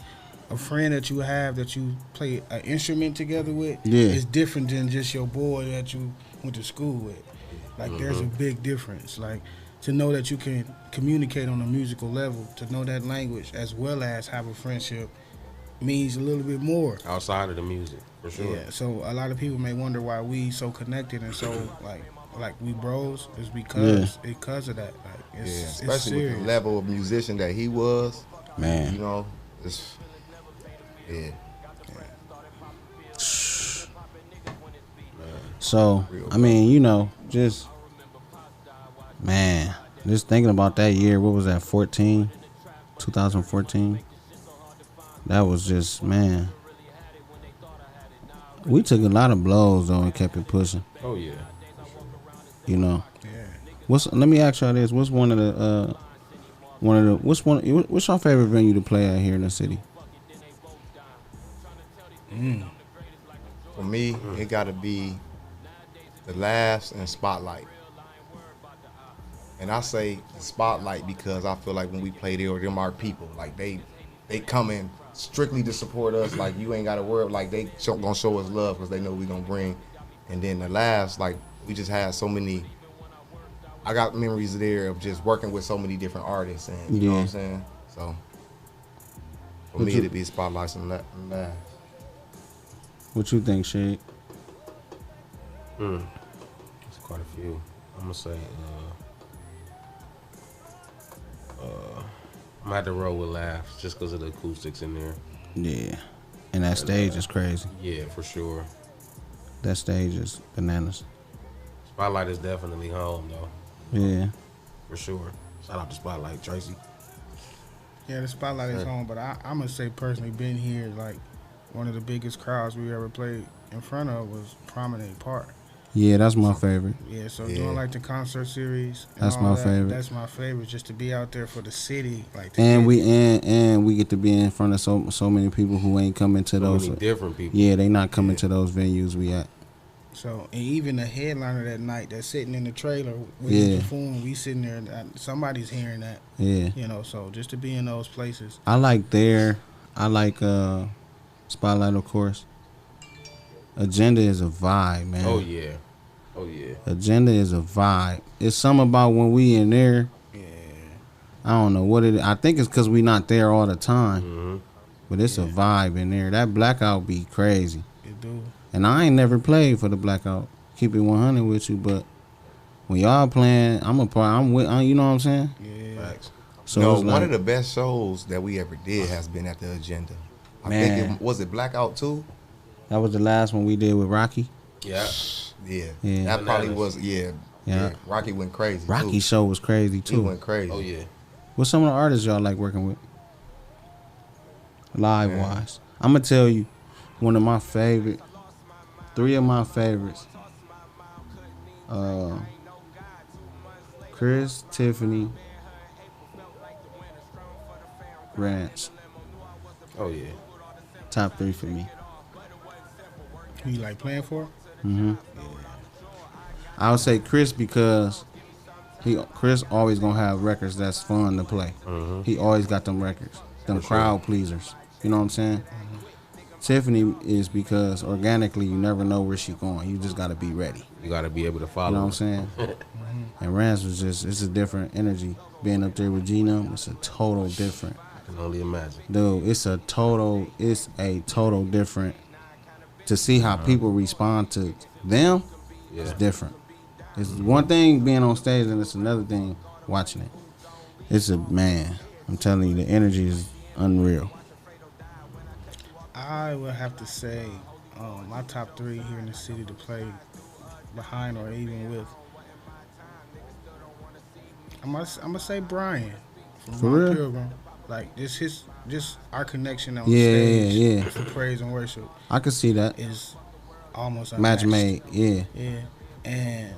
a friend that you have that you play an instrument together with. Yeah. Is different than just your boy that you went to school with. Like there's a big difference. Like to know that you can communicate on a musical level, to know that language as well as have a friendship means a little bit more. Outside of the music, for sure. Yeah. So a lot of people may wonder why we so connected and so like we bros is because of that. Like Yeah, it's especially with serious. the level of musician that he was. Man. You know, it's yeah. So, I mean, you know, just man, just thinking about that year, what was that, 2014? That was just, man. We took a lot of blows though and kept it pushing. Oh yeah. You know. Yeah. Let me ask y'all this. What's what's your favorite venue to play at here in the city? For me, it got to be the Laughs and Spotlight. And I say Spotlight because I feel like when we play there, them our people. Like they come in strictly to support us. Like you ain't got to worry. Like they gonna show us love because they know we gonna bring. And then the Laughs, like we just had so many. I got memories there of just working with so many different artists, and you know what I'm saying. So for me, it'd be Spotlights and Laughs. What you think, Shade? There's quite a few. I'm gonna say, I'm gonna have to roll with Laughs just because of the acoustics in there. Yeah. And that stage is crazy. Yeah, for sure. That stage is bananas. Spotlight is definitely home though, Yeah. for sure. Shout out to Spotlight, Tracy. Yeah, the Spotlight is home, but I'm gonna say personally, being here, like one of the biggest crowds we ever played in front of was Promenade Park. Yeah, that's my favorite. Yeah, so Yeah. doing like the concert series. And That's all my that, favorite. That's my favorite, just to be out there for the city, like. To And get- we get to be in front of so many people who ain't coming to So those. many different people. Yeah, they not coming to those venues we at. So, and even the headliner that night that's sitting in the trailer when Yeah. he perform, we sitting there, and somebody's hearing that, Yeah. you know. So just to be in those places. I like Spotlight, of course. Agenda is a vibe, man. Oh yeah. Oh yeah. Agenda is a vibe. It's something about when we in there. Yeah. I don't know what it is. I think it's because we not there all the time. Mm-hmm. But it's a vibe in there. That blackout be crazy. It do. And I ain't never played for the blackout. Keep it 100 with you, but when y'all playing, I'm with. You know what I'm saying? Yeah. Facts. So No, it's one like, of the best shows that we ever did has been at the Agenda. I Man. think was it Blackout too? that was the last one we did with Rocky. Yeah. Yeah, Yeah. that probably Bananas. was. Yeah. Yeah, Rocky went crazy. Rocky too. show was crazy He too. went crazy. Oh yeah. What's some of the artists y'all like working with? Live Man. wise. I'm gonna tell you, one of my favorite, 3 of my favorites. Chris, Tiffany, Rance. Oh yeah. Top 3 for me. Who you like playing for? I would say Chris because Chris always gonna have records that's fun to play. He always got them records, them crowd pleasers. You know what I'm saying? Tiffany is because organically you never know where she going. You just gotta be ready. You gotta be able to follow. You know what I'm saying? And Rance was it's a different energy. Being up there with Gina, it's a total different. I can only imagine. Dude, it's a total different. To see how people respond to them, it's Yeah. different. It's one thing being on stage and it's another thing watching it. I'm telling you, the energy is unreal. I would have to say my top 3 here in the city to play behind or even with. I'm gonna say Brian from For Ron real? Pilgrim. Like just our connection on Yeah, stage yeah. for praise and worship I could see that. is almost Match unmatched. made, yeah. Yeah, and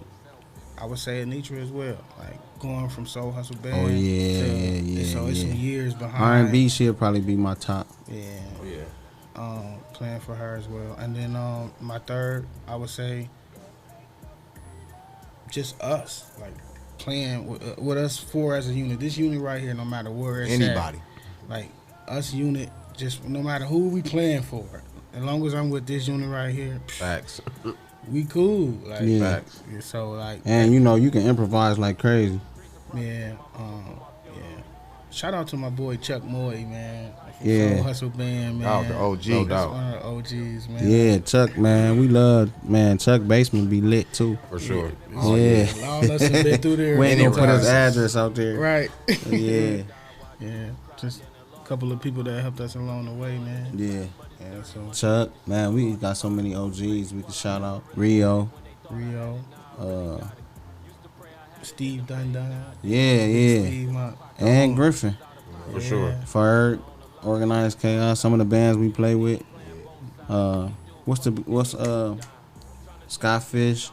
I would say Anitra as well. Like going from Soul Hustle Band. Oh, yeah, to, yeah, So it's yeah. some years behind. R&B, she'll probably be my top. Yeah. Oh yeah. Playing for her as well. And then my third, I would say, just us, like playing with us 4 as a unit. This unit right here, no matter where it's Anybody. at, like us unit, just no matter who we playing for, as long as I'm with this unit right here, Facts. we cool. Like, Yeah. Facts. yeah, so like, And you know, you can improvise like crazy. yeah, yeah. Shout out to my boy Chuck Moy, man. From Yeah. Soul Hustle Band, man. Oh, the OG. No That's doubt. one of the OGs, man. Yeah, Chuck, man. We love, man. Chuck Basement be lit too. For sure. Yeah. All of us have been through there. We ain't gonna put his Enterprise. address out there. Right. Yeah. Yeah, just a couple of people that helped us along the way, man. Yeah. Yeah, so Chuck, man, we got so many OGs we can shout out. Rio. Rio, Steve Dundon, Yeah, yeah. Steve Mont, And Griffin. For sure. Ferg, Organized Chaos, some of the bands we play with. what's Skyfish?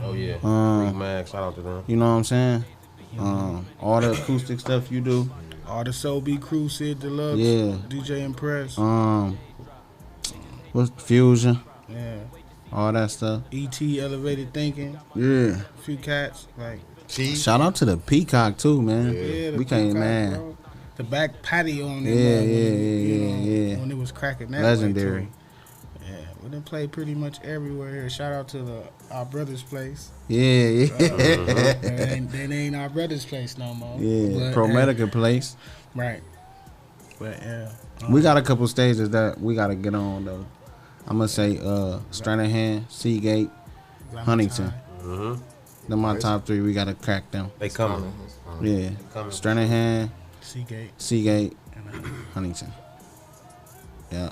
Oh yeah. Freak Mag, shout out to them. You know what I'm saying? All the acoustic stuff you do. All the Soul Beat crew, Sid Deluxe, Yeah. DJ Impress, What's Fusion? yeah, All that stuff. ET Elevated Thinking, Yeah. a few cats like Shout out to the Peacock too, man. yeah, the We can't, Peacock, man. bro. The back patio on them, Yeah, yeah. when it was cracking that Legendary. way too. Yeah, we done played pretty much everywhere here. Shout out to our brother's place. Yeah. That ain't our brother's place no more. Yeah. But, Pro hey, Medica place. right. But yeah, We got a couple stages that we gotta get on though. I'm gonna say Stranahan, Seagate, Huntington. Mm-hmm. Them my top 3. We gotta crack them. They coming. Yeah. Coming. Stranahan, Seagate. Seagate, Huntington. Yeah.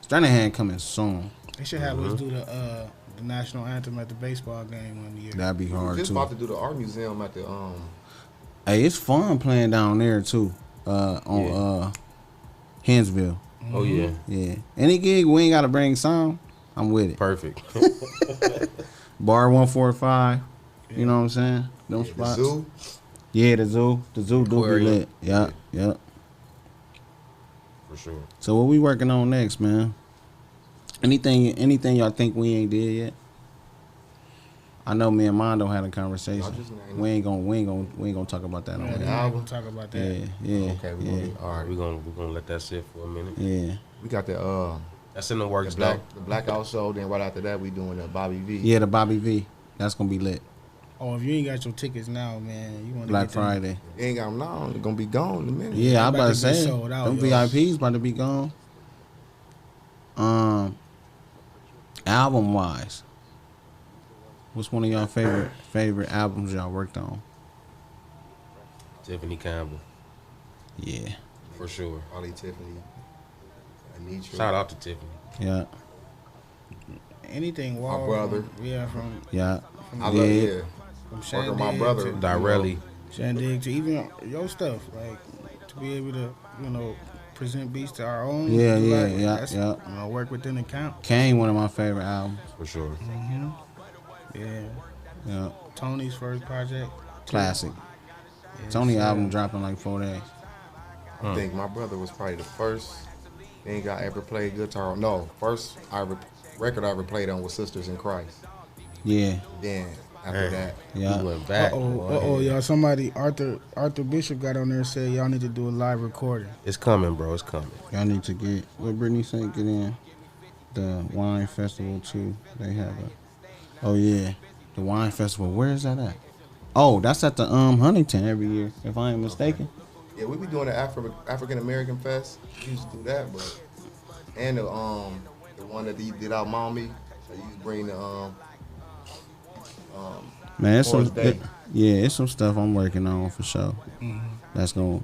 Stranahan coming soon. They should have us do the national anthem at the baseball game one year. That'd be hard Just too. about to do the art museum at the Hey, it's fun playing down there too. On Hinsville. Oh yeah. Yeah. Any gig we ain't gotta bring sound, I'm with it. Perfect. Bar 145. You know what I'm saying? Them the spots. zoo. Yeah, the zoo. The zoo do be Aquarium. lit. Yeah. For sure. So what we working on next, man? Anything y'all think we ain't did yet? I know me and Mondo had a conversation. I just named We ain't gonna talk about that on Yeah, here. we're not gonna talk about that. Yeah. Okay, we Yeah. gonna, all right. We're gonna let that sit for a minute. Yeah. We got the That's in the works, the though. blackout show. Then right after that, we doing the Bobby V. Yeah, the Bobby V. That's gonna be lit. Oh, if you ain't got your tickets now, man, you want Black Friday. You ain't got them now. They're gonna be gone in a minute. Yeah, I They about to about to be say sold out, them yo. VIPs about to be gone. Album wise, what's one of y'all favorite albums y'all worked on? Tiffany Campbell, Yeah, for sure. Holly Tiffany. Anitra. Shout out to Tiffany. yeah, Anything Wall. brother. Yeah, from yeah. I love Yeah. it. from Working with my Shandig brother. to Direlli. Shandig to even your stuff, like to be able to, present beats to our own. Yeah, like, yeah, that's, yeah. Work within the count. Kane, one of my favorite albums. For sure. Yeah. Yeah, Tony's first project. classic. Yeah, Tony so- album dropping like 4 days. I think my brother was probably the first thing I ever played guitar. No, first record I ever played on was Sisters in Christ. Yeah, Then after that, yeah. We went back. Oh, y'all! Somebody, Arthur Bishop got on there and said y'all need to do a live recording. It's coming, bro. It's coming. Y'all need to get what Brittany said. Get in the wine festival too. They have oh yeah, the wine festival. Where is that at? Oh, that's at the Huntington every year, if I ain't mistaken. yeah, we be doing the African American Fest. We used to do that, but and the one that he did out Mommy. So you bring the Man, it's some Towards Day. it's some stuff I'm working on for sure. That's gonna,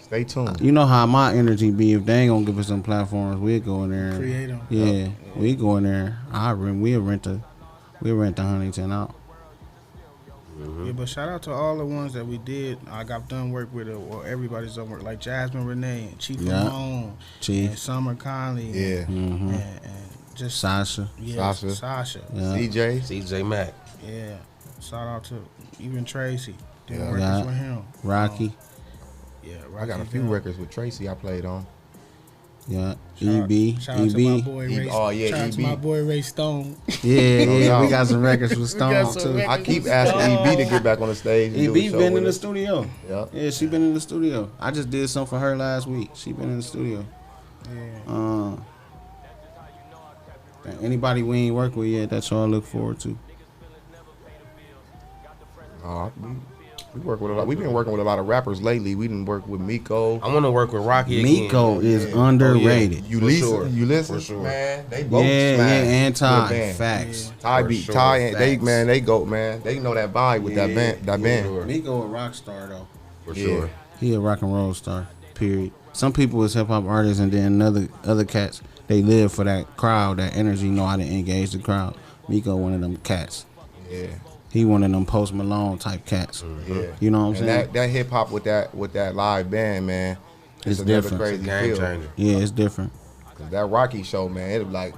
Stay tuned. you know how my energy be. If they ain't gonna give us some platforms, we'll go in there. and- Create 'em. Yeah, we go in there. We'll rent the Huntington out. Yeah, but shout out to all the ones that we did. I got done work with, or everybody's done work, like Jasmine Renee and Chief Yeah. Ramon Chief. and Summer Conley. Yeah. And just Sasha. yeah, Sasha. Sasha. Yeah. CJ. CJ Mack. Yeah. Shout out to even Tracy. Did Yeah. records Yeah. with him. Rocky. Yeah, I got a Rocky few Bell. records with Tracy I played on. Yeah. Shout out- EB. Shout out to my EB. boy EB. Ray. Oh, yeah, shout out to EB. my boy Ray Stone. Yeah, No yeah. doubt. We got some records with Stone some too. records. I keep asking EB to get back on the stage. And do a EB show been in with the us. studio. Yeah. Yeah, she been in the studio. I just did something for her last week. She been in the studio. Yeah. Anybody we ain't work with yet that y'all look forward to? We work with a lot. We've been working with a lot of rappers lately. We didn't work with Miko, I want to work with Rocky again. Miko is underrated. Ulysses, For sure. man. They both Yeah, smash. and Good Ty. band. Facts. Ty For beat sure. Ty, and they Facts. they go, man. They know that vibe with that band. That band. sure. Miko a rock star though. For Yeah. sure. He a rock and roll star. Period. Some people is hip hop artists, and then other cats they live for that crowd, that energy, know how to engage the crowd. Miko one of them cats. Yeah, He one of them Post Malone type cats. yeah. You know what I'm And saying? that hip hop with that live band, man. It's another different. crazy Game feel. changer. Yeah, it's different. 'Cause that Rocky show, man, it was like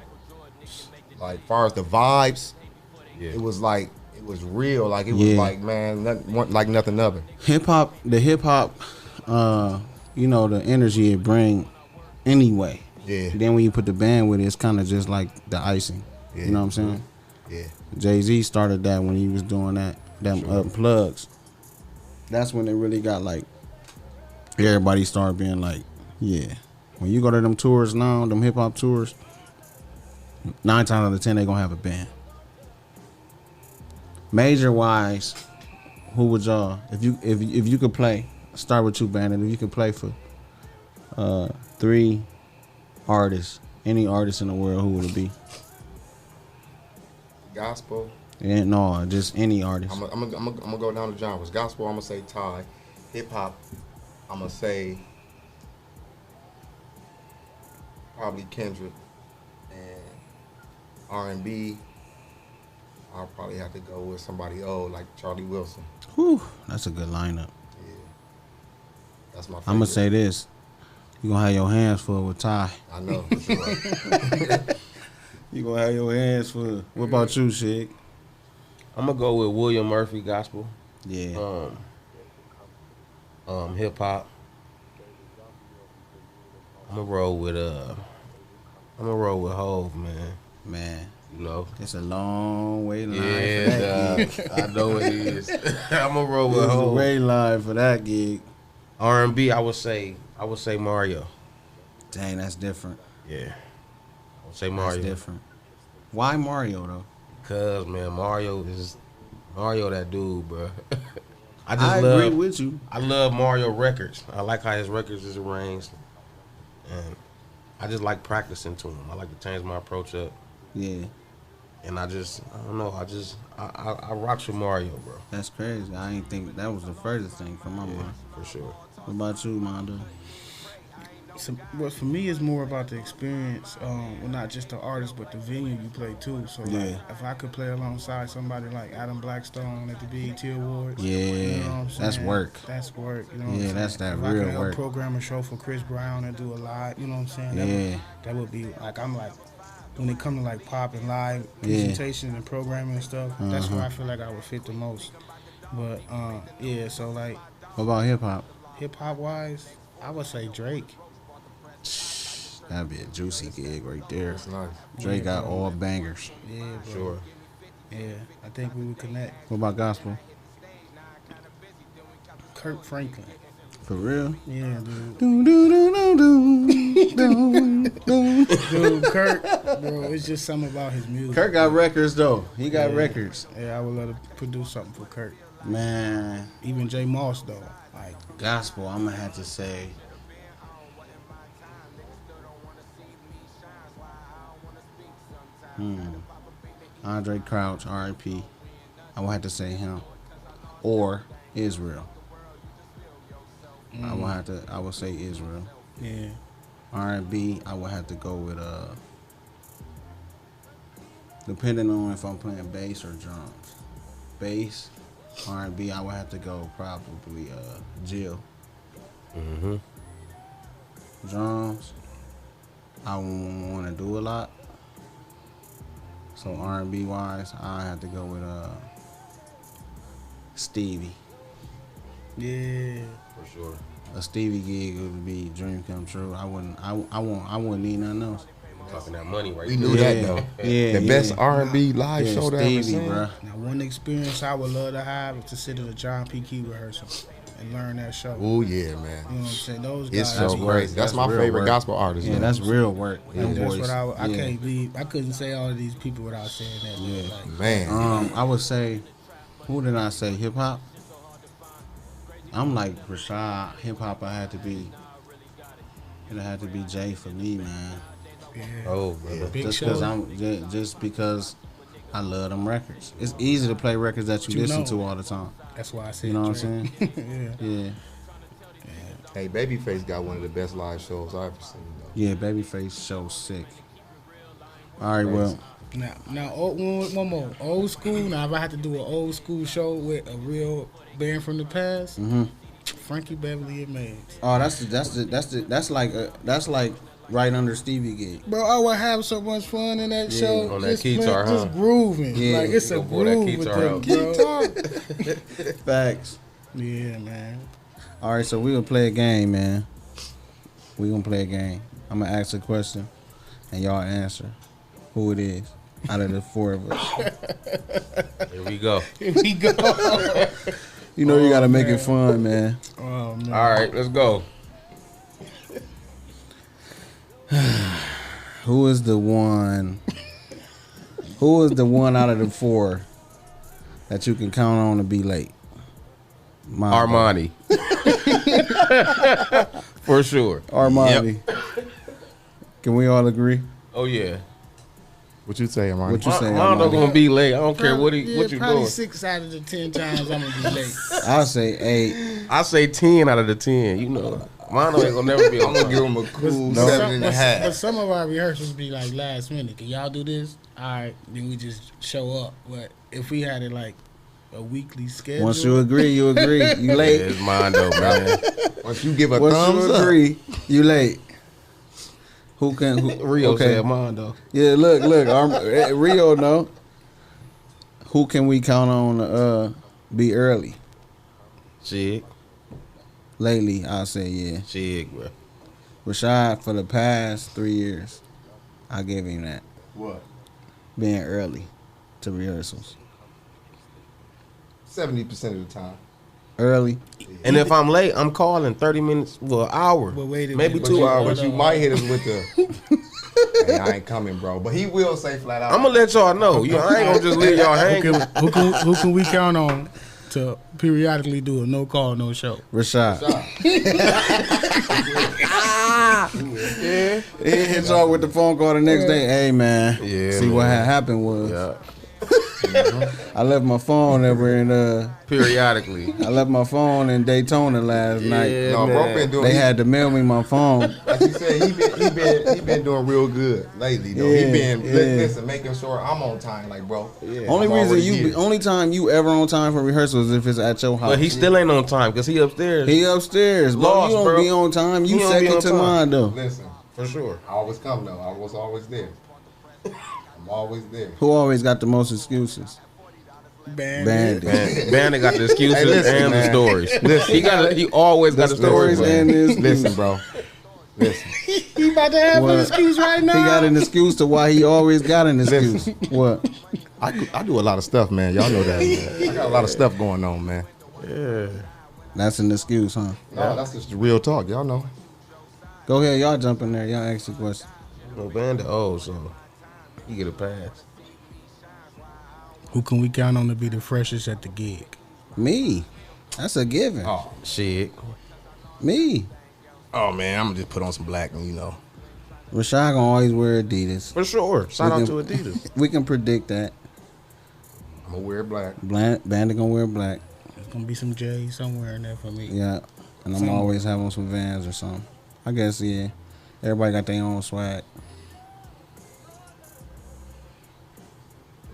like far as the vibes, Yeah. it was real. Like it was Yeah. like, man, like nothing other. hip hop, the you know, the energy it bring anyway. Yeah. Then when you put the band with it, it's kind of just like the icing. Yeah. You know what I'm saying? Yeah. Jay-Z started that when he was doing them plugs. That's when it really got like, everybody started being like, yeah. When you go to them tours now, them hip hop tours, 9 times out of 10 they gonna have a band. Major wise, who would y'all, if you could play, start with you, Bandit, if you could play for 3 artists, any artist in the world, who would it be? Gospel. Yeah, no, just any artist. I'm gonna go down the genres. Gospel, I'm gonna say Ty. Hip hop, I'm gonna say probably Kendrick. And R&B, I'll probably have to go with somebody old like Charlie Wilson. Whew, that's a good lineup. Yeah, that's my favorite. I'm gonna say this: you gonna have your hands full with Ty. I know. For sure. You gonna have your hands full. What about you, Shig? I'm gonna go with William Murphy gospel. Yeah. Hip hop. I'm gonna roll with Hove, man. Man, You know. it's a long wait line for Yeah, that gig. I know it is. I'm gonna roll with It's a Hove. wait line for that gig. R&B, I would say Mario. Dang, that's different. Yeah. I would say That's Mario. different. Why Mario though? Cause man, Mario that dude, bro. I I love agree with you. I love Mario records. I like how his records is arranged, and I just like practicing to him. I like to change my approach up, Yeah, and I don't know. I rocks with Mario, bro. that's crazy. I ain't think that was the furthest thing from my mind. For sure. What about you, Mondo? So, well, for me, it's more about the experience. Well, not just the artist, but the venue you play too. So, Yeah. like, if I could play alongside somebody like Adam Blackstone at the BET Awards, Yeah, you know what I'm that's saying? work. That's work. You know what Yeah, I'm saying? that's that if real I could help work. program a show for Chris Brown and do a live, you know what I'm saying? Yeah. That would be like, I'm like, when it comes to like pop and live Yeah. presentations and programming and stuff, that's Uh-huh. where I feel like I would fit the most. But yeah, so like What about hip hop? hip hop wise, I would say Drake. That'd be a juicy gig right there. That's nice. Drake Yeah, got bro. all bangers. Yeah, bro. Sure. Yeah, I think we would connect. What about gospel? Kirk Franklin. For real? Yeah, dude. Do, do, do, do, do, do. Dude, Kirk, bro, it's just something about his music. Kirk got records though. He got Yeah. records. Yeah, I would love to produce something for Kirk. Man, Even J Moss though. Like, gospel. I'm gonna have to say. Andre Crouch, R.I.P. I would have to say him, or Israel. I would say Israel. yeah. R&B, I would have to go with depending on if I'm playing bass or drums. Bass, R&B, I would have to go probably Jill. Mm-hmm. Drums, I won't want to do a lot. So R&B wise, I have to go with Stevie. Yeah. For sure. A Stevie gig would be dream come true. I wouldn't need nothing else. Talking that money right We there. knew that though. Yeah, The best R&B live yeah, show that I ever Stevie, seen. bruh. Now, one experience I would love to have is to sit at a John P. Key rehearsal and learn that show. Oh yeah, You know man. what I'm saying? Those It's guys. so That's work. crazy. That's my real favorite work. gospel artist. Yeah, man. that's real work. Them That's boys. what I Yeah. can't believe. I couldn't say all of these people without saying that. Yeah. Like, Man. I would say, who did I say? Hip hop. I'm like Rashad. Hip hop. It had to be Jay for me, man. yeah. Oh, brother. Big Just show. because just because I love them records. It's easy to play records that you You listen know. to all the time. That's why I said You know what I'm Drake. saying? yeah. Yeah. Hey, Babyface got one of the best live shows I've ever seen. Though. Yeah, Babyface show sick. All right, well, Now, one more. Old school. Now, if I had to do an old school show with a real band from the past, Frankie Beverly and Maze. oh, that's like right under Stevie gig. Bro, I would have so much fun in that show. on that Just, guitar, man, huh? just grooving. Yeah. Like it's a Go pull that groove with guitar them, out. bro. Facts. Yeah, man. All right, so we gonna play a game, man. We gonna play a game. I'm gonna ask a question, and y'all answer who it is out of the four of us. Here we go. Here we go. You know you gotta make it fun, man. Oh man. All right, let's go. Who is the one? Who is the one out of the four that you can count on to be late? Armani. For sure. Armani. Can we all agree? Oh yeah. What you say, Armani? What you say, Mondo Armani? gonna be late. I don't care what Yeah, what you probably doing. 6 out of the 10 times I'm gonna be late. I'll say 8. I say 10 out of the 10. You know, Mondo ain't gonna never be. I'm gonna give him a cool No. 7.5. But some of our rehearsals be like last minute. Can y'all do this? All right, then we just show up. But if we had it like a weekly schedule, Once you agree, you agree. You Yeah, late. it's Mondo, man. Once you give a Once thumbs you up, agree, you late. Who can? Who, Rio okay. said Mondo. Yeah, look. Rio, no. Who can we count on to be early? Shit, Lately, I'll say yeah. shit, bro. Rashad, for the past 3 years, I gave him that. what? Being early to rehearsals. 70% of the time. Early. And if I'm late, I'm calling 30 minutes, well, an hour, But wait a maybe minute. 2 But hours. you might hit us with the, hey, I ain't coming, bro. But he will say flat out. I'm gonna let y'all know. You know, I ain't gonna just leave y'all hanging. who can we count on to periodically do a no call, no show? Rashad. He hits y'all with the phone call the next day. Hey, man. Yeah, See what man. had happened was Yeah, I left my phone over in periodically. I left my phone in Daytona last night. No, bro, man. been doing. They had to mail me my phone. like you said, he been doing real good lately. Though Yeah, he been yeah. listen, making sure I'm on time. Like, bro, Only I'm reason always you, here. only time you ever on time for rehearsals is if it's at your house. But he still ain't on time because he upstairs. He upstairs, bro. Lost, You don't bro. be on time. You He don't be second on to time. mine though. Listen, for sure. I always come though. I was always there. I'm always there. Who always got the most excuses? Bandit. Bandit. Bandit got the excuses Hey, listen, and the man. stories. He always got the stories. and his Listen, bro. Listen. He about to have What? an excuse right now. He got an excuse to why he always got an excuse. What? I do a lot of stuff, man. Y'all know that. Man. I got a lot of stuff going on, man. Yeah. That's an excuse, huh? No, that's just the real talk. Y'all know. Go ahead, y'all jump in there. Y'all ask the question. No, Bandit old, so he get a pass. Who can we count on to be the freshest at the gig? Me. That's a given. Oh, Shit. Me. oh man, I'm gonna just put on some black, and you know. Rashad gonna always wear Adidas. For sure. Shout We out to can- Adidas. We can predict that. I'm gonna wear black. Bandit gonna wear black. There's gonna be some J's somewhere in there for me. Yeah. And I'm Some- always having some Vans or something. I guess, yeah. Everybody got their own swag.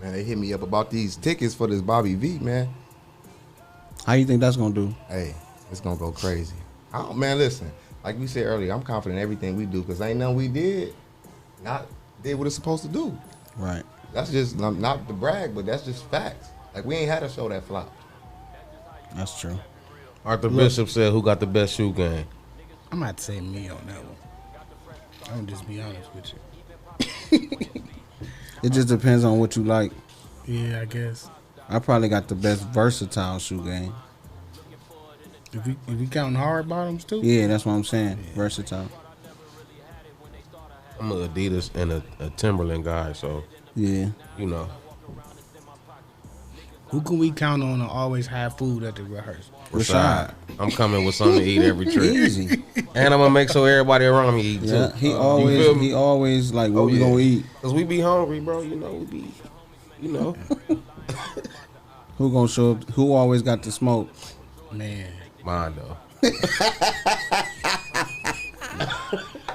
Man, they hit me up about these tickets for this Bobby V, man. How you think that's gonna do? Hey, it's gonna go crazy. Man, listen. Like we said earlier, I'm confident in everything we do because ain't nothing we did what it's supposed to do. Right. That's just not to brag, but that's just facts. Like we ain't had a show that flopped. That's true. Arthur Bishop said, "Who got the best shoe game?" I'm about to say me on that one. I'm just be honest with you. It just depends on what you like. Yeah, I guess. I probably got the best versatile shoe game. If we counting hard bottoms too. Yeah, that's what I'm saying. Versatile. I'm a Adidas and a Timberland guy, so Yeah. you know. Who can we count on to always have food at the rehearsal? Rashad. I'm coming with something to eat every trip, Easy. and I'm gonna make sure everybody around me eat too. Yeah. He You feel me? always like, what Oh, we yeah. gonna eat? Cause we be hungry, bro. You know, we be, you know. Who gonna show up? Who always got the smoke? Man, Mondo.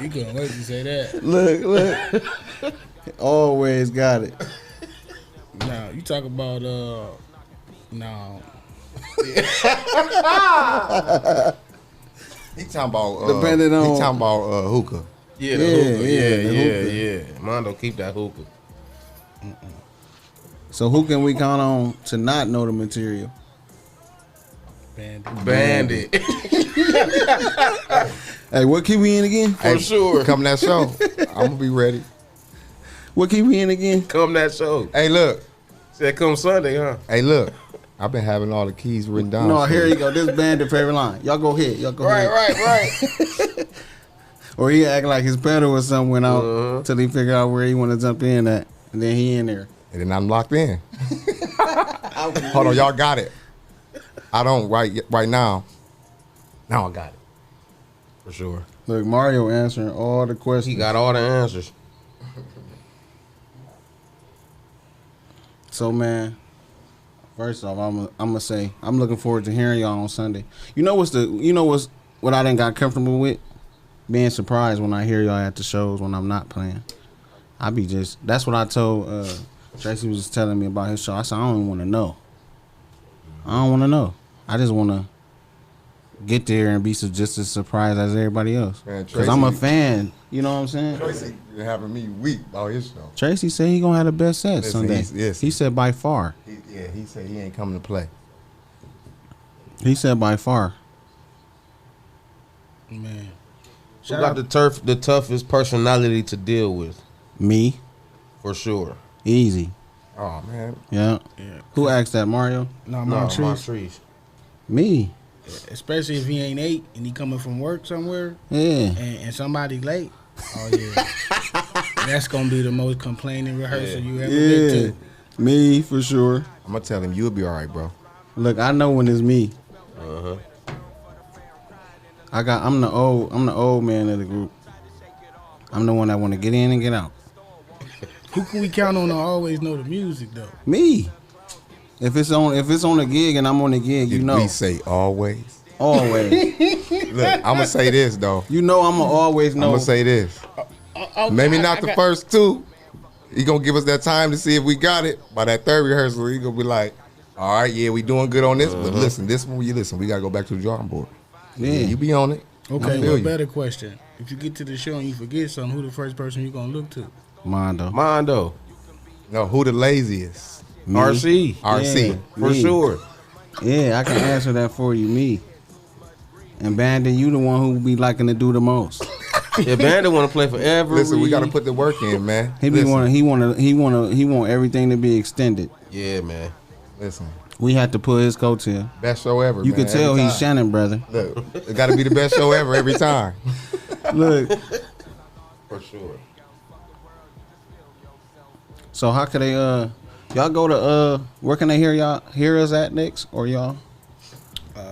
you couldn't wait to say that. Look. Always got it. Now you talk about no. He talking about Depending on- he talking about hookah. Yeah, the hookah. Yeah. Mondo, keep that hookah. So who can we count on to not know the material? Bandit. Hey, what key we in again? For sure. Come that show. I'm gonna be ready. What key we in again? Come that show. Hey, look. Said come Sunday, huh? Hey, look. I've been having all the keys written down. No, here you go. This Bandit favorite line. Y'all go ahead. Y'all go ahead. Right. Or he act like his pedal or something went out till he figure out where he want to jump in at, and then he in there. And then I'm locked in. Hold on, y'all got it. I don't right now. Now I got it. For sure. Look, Mario answering all the questions. He got all the answers. So man, first off, I'm gonna say I'm looking forward to hearing y'all on Sunday. You know what's what I didn't got comfortable with? Being surprised when I hear y'all at the shows when I'm not playing. That's what I told Tracy was telling me about his show. I said I don't even want to know. I don't want to know. I just want to get there and be just as surprised as everybody else. Because I'm a fan. You know what I'm saying? Tracy been having me weak about his show. Tracy said he gonna have the best set Sunday. He said by far. He said he ain't coming to play. He said by far. Man. Who got the toughest personality to deal with? Me. For sure. Easy. Oh man. Yeah. Who asked that, Mario? No, Montrese. Montrese. Me. Especially if he ain't 8 and he coming from work somewhere. Yeah. And somebody late. Oh yeah. That's gonna be the most complaining rehearsal you ever been to. Me for sure. I'm gonna tell him you'll be all right, bro. Look, I know when it's me. I'm the old man of the group. I'm the one that want to get in and get out. Who can we count on to always know the music though? Me. If it's on a gig and I'm on a gig, you know. We say always. Always. Look, I'm gonna say this though. You know I'ma always know. I'm gonna say this. Maybe not the first two. He gonna give us that time to see if we got it. By that third rehearsal, he gonna be like, all right, yeah, we doing good on this. But listen, this one you listen, we gotta go back to the drawing board. Yeah. You be on it. Okay, well, better question. If you get to the show and you forget something, who the first person you gonna look to? Mondo. No, who the laziest? Me. RC. RC. Yeah, For me. sure. Yeah, I can answer that for you, me. And Bandit, you the one who be liking to do the most. Yeah, Bandit want to play for every. Listen, we gotta put the work in, man. He want everything to be extended. Yeah, man. Listen. We had to pull his coattail. Best show ever. You man, can tell every he's time. Shannon, brother. Look, it gotta be the best show ever every time. Look. For sure. So how could they y'all go to where can they hear us at next or y'all?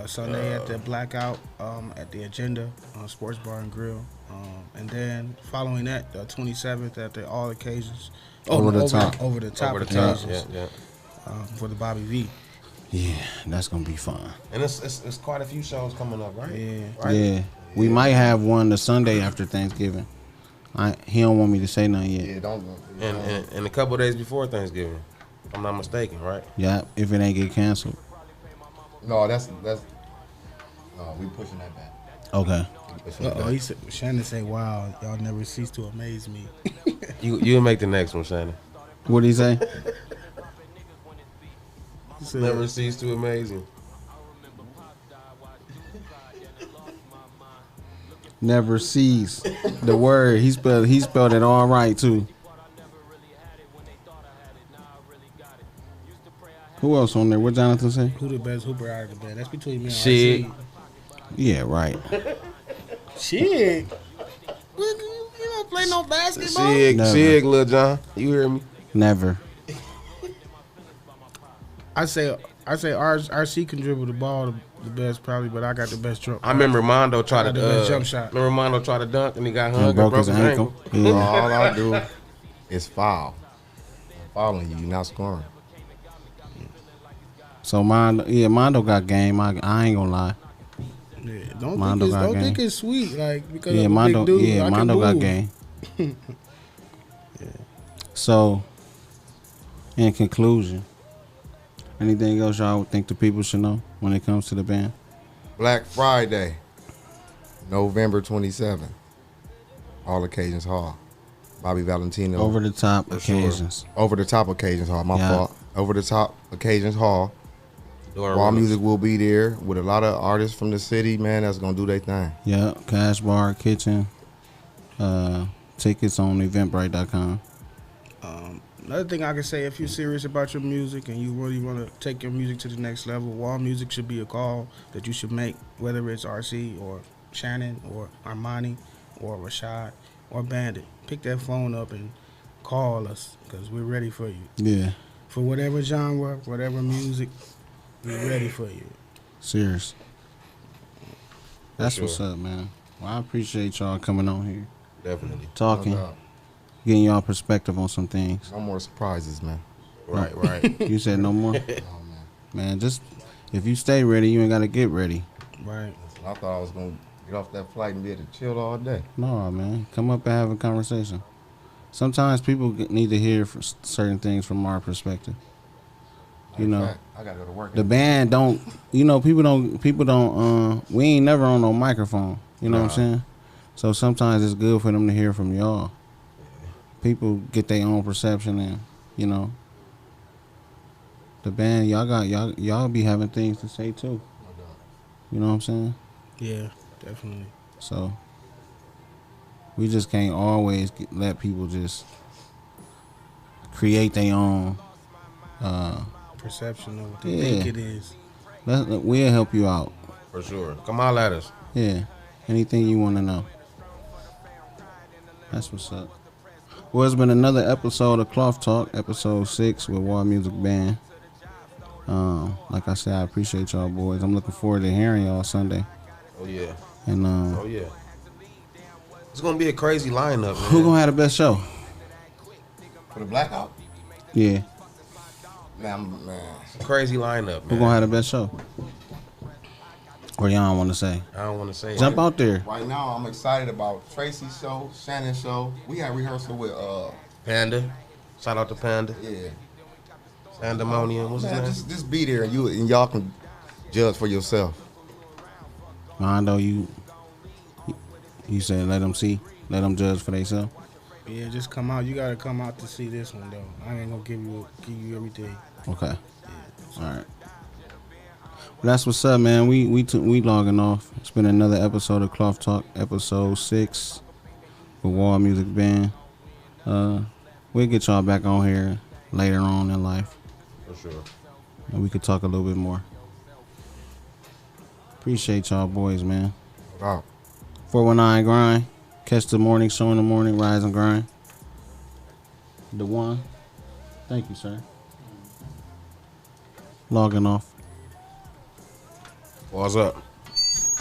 Sunday at the Blackout, at the Agenda Sports Bar and Grill, and then following that, the 27th at the All Occasions. Over the top occasions. Yeah. For the Bobby V. Yeah, that's gonna be fun. And it's quite a few shows coming up, right? Yeah. Right? Yeah, we might have one the Sunday after Thanksgiving. He don't want me to say nothing yet. Yeah, don't. And a couple of days before Thanksgiving, if I'm not mistaken, right? Yeah, if it ain't get canceled. No, that's. No, we pushing that back. Okay. He said, Shannon say, "Wow, y'all never cease to amaze me." You'll make the next one, Shannon. What'd he say? Never cease to amaze him. Never cease. The word he spelled it all right too. Who else on there? What Jonathan say? Who the best hooper out of the band? That's between me and Shit. RC. Yeah, right. Shit. You don't play no basketball. Never. Sig, Lil John. You hear me? Never. I say RC can dribble the ball the best probably, but I got the best jump. I remember Mondo tried I to got the best jump shot. Remember Mondo tried to dunk and he got hung And and broke his ankle. Yeah. All I do is foul. I'm fouling you. You're not scoring. So Mondo got game. I ain't gonna lie. Yeah, Mondo got don't game. think it's sweet, like because Yeah, I'm a Mondo. big dude. Yeah, I can Mondo got move. game. So, in conclusion, anything else y'all think the people should know when it comes to the band? Black Friday, November 27th. All Occasions Hall. Bobby Valentino. Over the top For sure. occasions. Over the Top Occasions Hall. My Yeah. fault. Over the Top Occasions Hall. Doing Wall real- Music will be there with a lot of artists from the city, man, that's gonna do their thing. Yeah, Cash Bar Kitchen. Tickets on Eventbrite.com. Another thing I can say, if you're serious about your music and you really want to take your music to the next level, Wall Music should be a call that you should make, whether it's RC or Shannon or Armani or Rashad or Bandit. Pick that phone up and call us because we're ready for you. Yeah, For whatever genre, whatever music, we're ready for you. serious. That's sure. what's up, man. Well, I appreciate y'all coming on here, Definitely. talking, No doubt. getting y'all perspective on some things. No more surprises, man. Right, right. You said no more? Oh, man. Man, just if you stay ready, you ain't got to get ready. Right. I thought I was gonna get off that flight and be able to chill all day. No, man. Come up and have a conversation. Sometimes people need to hear certain things from our perspective. You know, In fact, I gotta go to work. the band don't, you know, people don't, we ain't never on no microphone. You know what I'm Nah. saying? So sometimes it's good for them to hear from y'all. People get their own perception and, you know, the band, y'all be having things to say too. You know what I'm saying? Yeah, definitely. So we just can't always let people just create their own. Perception of what they Yeah. think it is. We'll help you out. For sure. Come on, at us. Yeah. Anything you want to know. That's what's up. Well, it's been another episode of Cloth Talk, episode 6 with Wall Music Band. Like I said, I appreciate y'all boys. I'm looking forward to hearing y'all Sunday. Oh, yeah. And Oh, yeah. It's going to be a crazy lineup, man. who gonna have the best show? For the blackout? Yeah. Man, Crazy lineup, Who man. gonna have the best show? Or y'all don't want to say? I don't want to say Jump it. out there. right now I'm excited about Tracy's show, Shannon's show. We had rehearsal with Panda. Shout out to Panda. yeah. Pandemonium. What's his Man, name? just be there and y'all can judge for yourself. Mondo, you said let them see, let them judge for themselves. Yeah, just come out. You gotta come out to see this one though. I ain't gonna give you everything. Okay. All right. Well, that's what's up, man. We logging off. It's been another episode of Cloth Talk, episode 6 with Wall Music Band. We'll get y'all back on here later on in life, For sure. and we could talk a little bit more. Appreciate y'all boys, man. Wow. 419 Grind. Catch the morning show in the morning. Rise and grind. The one. Thank you, sir. Logging off. What's up?